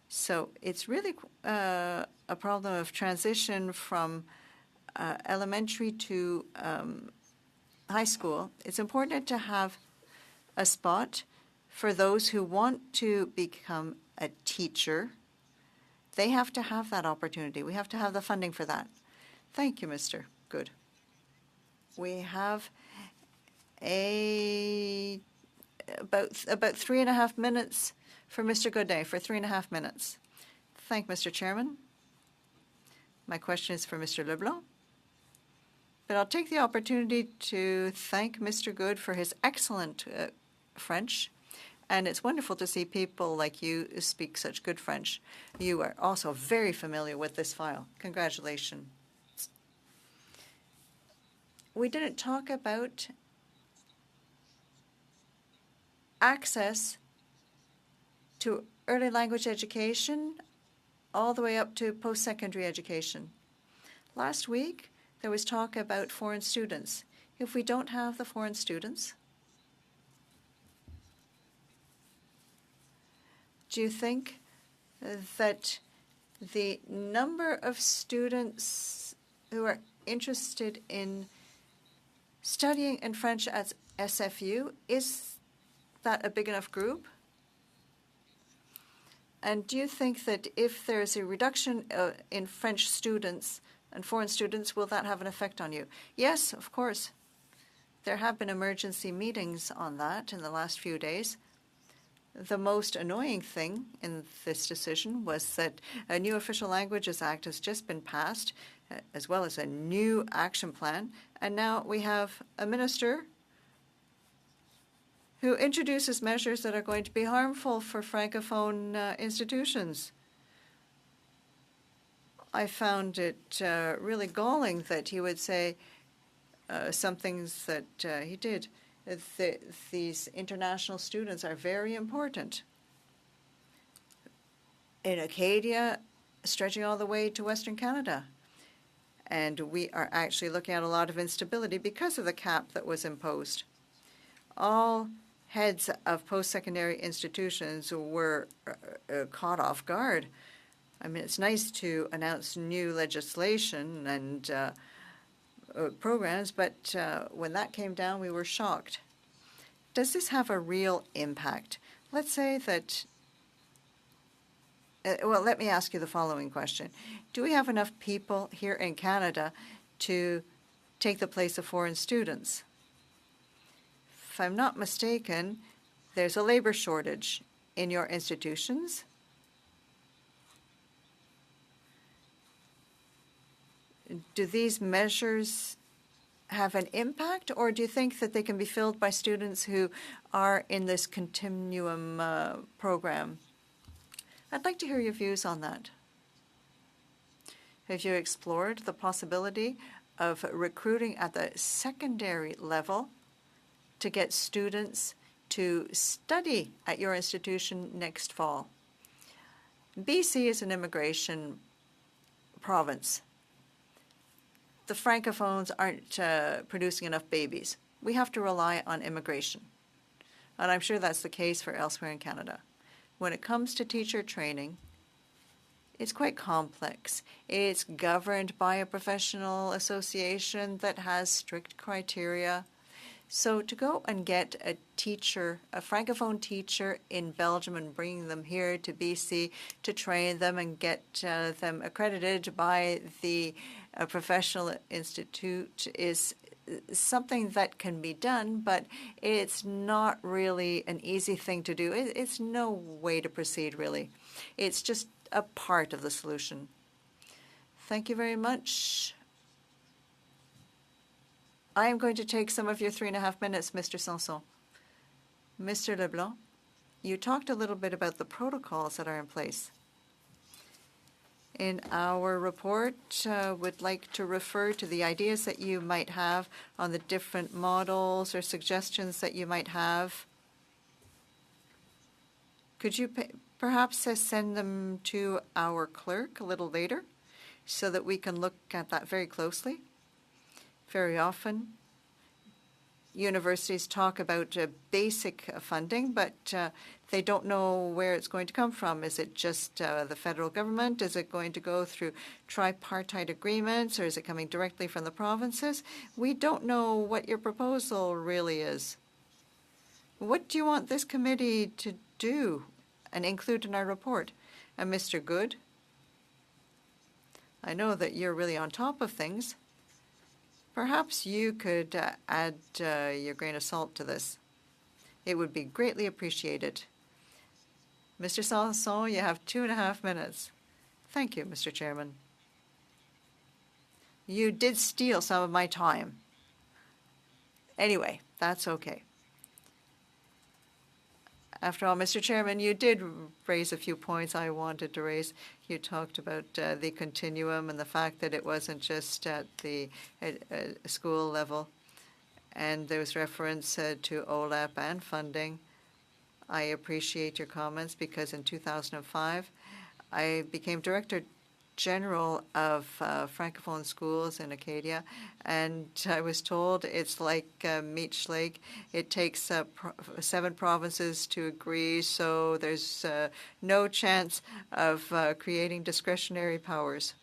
So it's really a problem of transition from elementary to high school. It's important to have a spot for those who want to become a teacher. They have to have that opportunity. We have to have the funding for that. Thank you, Mr. Good. We have about 3.5 minutes for Mr. Godin, for 3.5 minutes. Thank Mr. Chairman. My question is for Mr. Leblanc. But I'll take the opportunity to thank Mr. Good for his excellent French. And it's wonderful to see people like you speak such good French. You are also very familiar with this file. Congratulations. We didn't talk about access to early language education all the way up to post-secondary education. Last week, there was talk about foreign students. If we don't have the foreign students, do you think that the number of students who are interested in studying in French at SFU, is that a big enough group? And do you think that if there's a reduction in French students and foreign students, will that have an effect on you? Yes, of course. There have been emergency meetings on that in the last few days. The most annoying thing in this decision was that a new Official Languages Act has just been passed, as well as a new action plan. And now we have a minister who introduces measures that are going to be harmful for Francophone institutions. I found it really galling that he would say some things that he did. These international students are very important. In Acadia, stretching all the way to Western Canada. And we are actually looking at a lot of instability because of the cap that was imposed. All heads of post-secondary institutions were caught off guard. I mean, it's nice to announce new legislation and programs, but when that came down, we were shocked. Does this have a real impact? Let's say that, well, let me ask you the following question. Do we have enough people here in Canada to take the place of foreign students? If I'm not mistaken, there's a labor shortage in your institutions. Do these measures have an impact, or do you think that they can be filled by students who are in this continuum program? I'd like to hear your views on that. Have you explored the possibility of recruiting at the secondary level to get students to study at your institution next fall? BC is an immigration province. The Francophones aren't producing enough babies. We have to rely on immigration. And I'm sure that's the case for elsewhere in Canada. When it comes to teacher training, it's quite complex. It's governed by a professional association that has strict criteria. So to go and get a teacher, a Francophone teacher in Belgium and bring them here to BC to train them and get them accredited by the professional institute is something that can be done, but it's not really an easy thing to do. It's no way to proceed, really. It's just a part of the solution. Thank you very much. I am going to take some of your 3.5 minutes, Mr. Sanson. Mr. Leblanc, you talked a little bit about the protocols that are in place. In our report, would like to refer to the ideas that you might have on the different models or suggestions that you might have. Could you perhaps send them to our clerk a little later so that we can look at that very closely? Very often, universities talk about basic funding, but they don't know where it's going to come from. Is it just the federal government? Is it going to go through tripartite agreements, or is it coming directly from the provinces? We don't know what your proposal really is. What do you want this committee to do and include in our report? And Mr. Good, I know that you're really on top of things. Perhaps you could add your grain of salt to this. It would be greatly appreciated. Mr. Sanson, you have 2.5 minutes. Thank you, Mr. Chairman. You did steal some of my time. Anyway, that's okay. After all, Mr. Chairman, you did raise a few points I wanted to raise. You talked about the continuum and the fact that it wasn't just at the school level. And there was reference to OLAP and funding. I appreciate your comments because in 2005, I became Director General of Francophone schools in Acadia, and I was told it's like meat schlag. It takes 7 provinces to agree, so there's no chance of creating discretionary powers.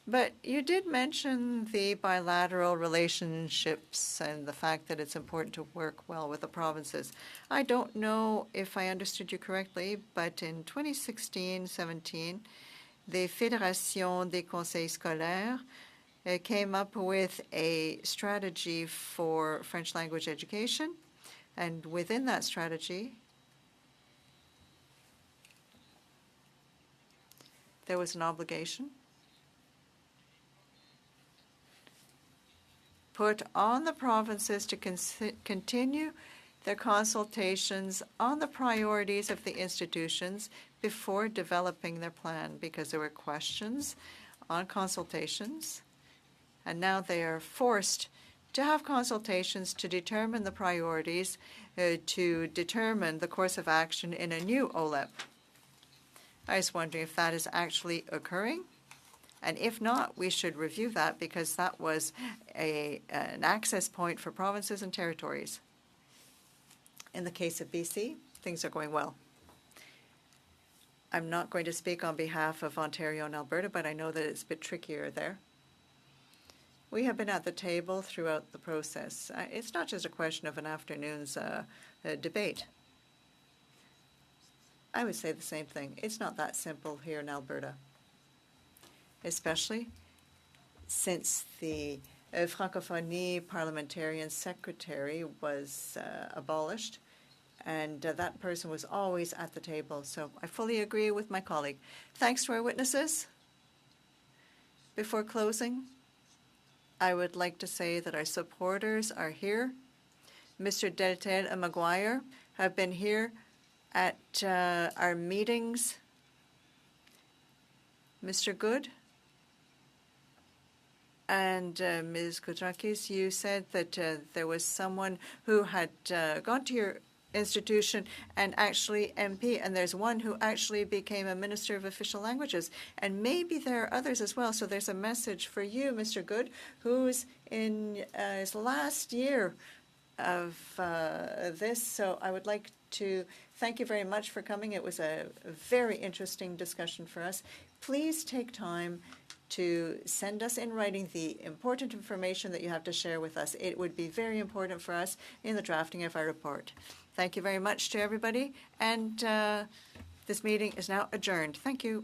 But you did mention the bilateral relationships and the fact that it's important to work well with the provinces. I don't know if I understood you correctly, but in 2016-17, the Fédération des Conseils Scolaires came up with a strategy for French language education. And within that strategy, there was an obligation put on the provinces to continue their consultations on the priorities of the institutions before developing their plan, because there were questions on consultations, and now they are forced to have consultations to determine the priorities, to determine the course of action in a new OLEP. I was wondering if that is actually occurring, and if not, we should review that, because that was an access point for provinces and territories. In the case of BC, things are going well. I'm not going to speak on behalf of Ontario and Alberta, but I know that it's a bit trickier there. We have been at the table throughout the process. It's not just a question of an afternoon's debate. I would say the same thing. It's not that simple here in Alberta, especially since the Francophonie Parliamentarian Secretary was abolished, and that person was always at the table. So I fully agree with my colleague. Thanks to our witnesses. Before closing, I would like to say that our supporters are here. Mr. Deltel and Maguire have been here at our meetings. Mr. Good and Ms. Koutrakis, you said that there was someone who had gone to your institution and actually MP, and there's one who actually became a Minister of Official Languages, and maybe there are others as well. So there's a message for you, Mr. Good, who's in his last year of this. So I would like to thank you very much for coming. It was a very interesting discussion for us. Please take time to send us in writing the important information that you have to share with us. It would be very important for us in the drafting of our report. Thank you very much to everybody, and this meeting is now adjourned. Thank you.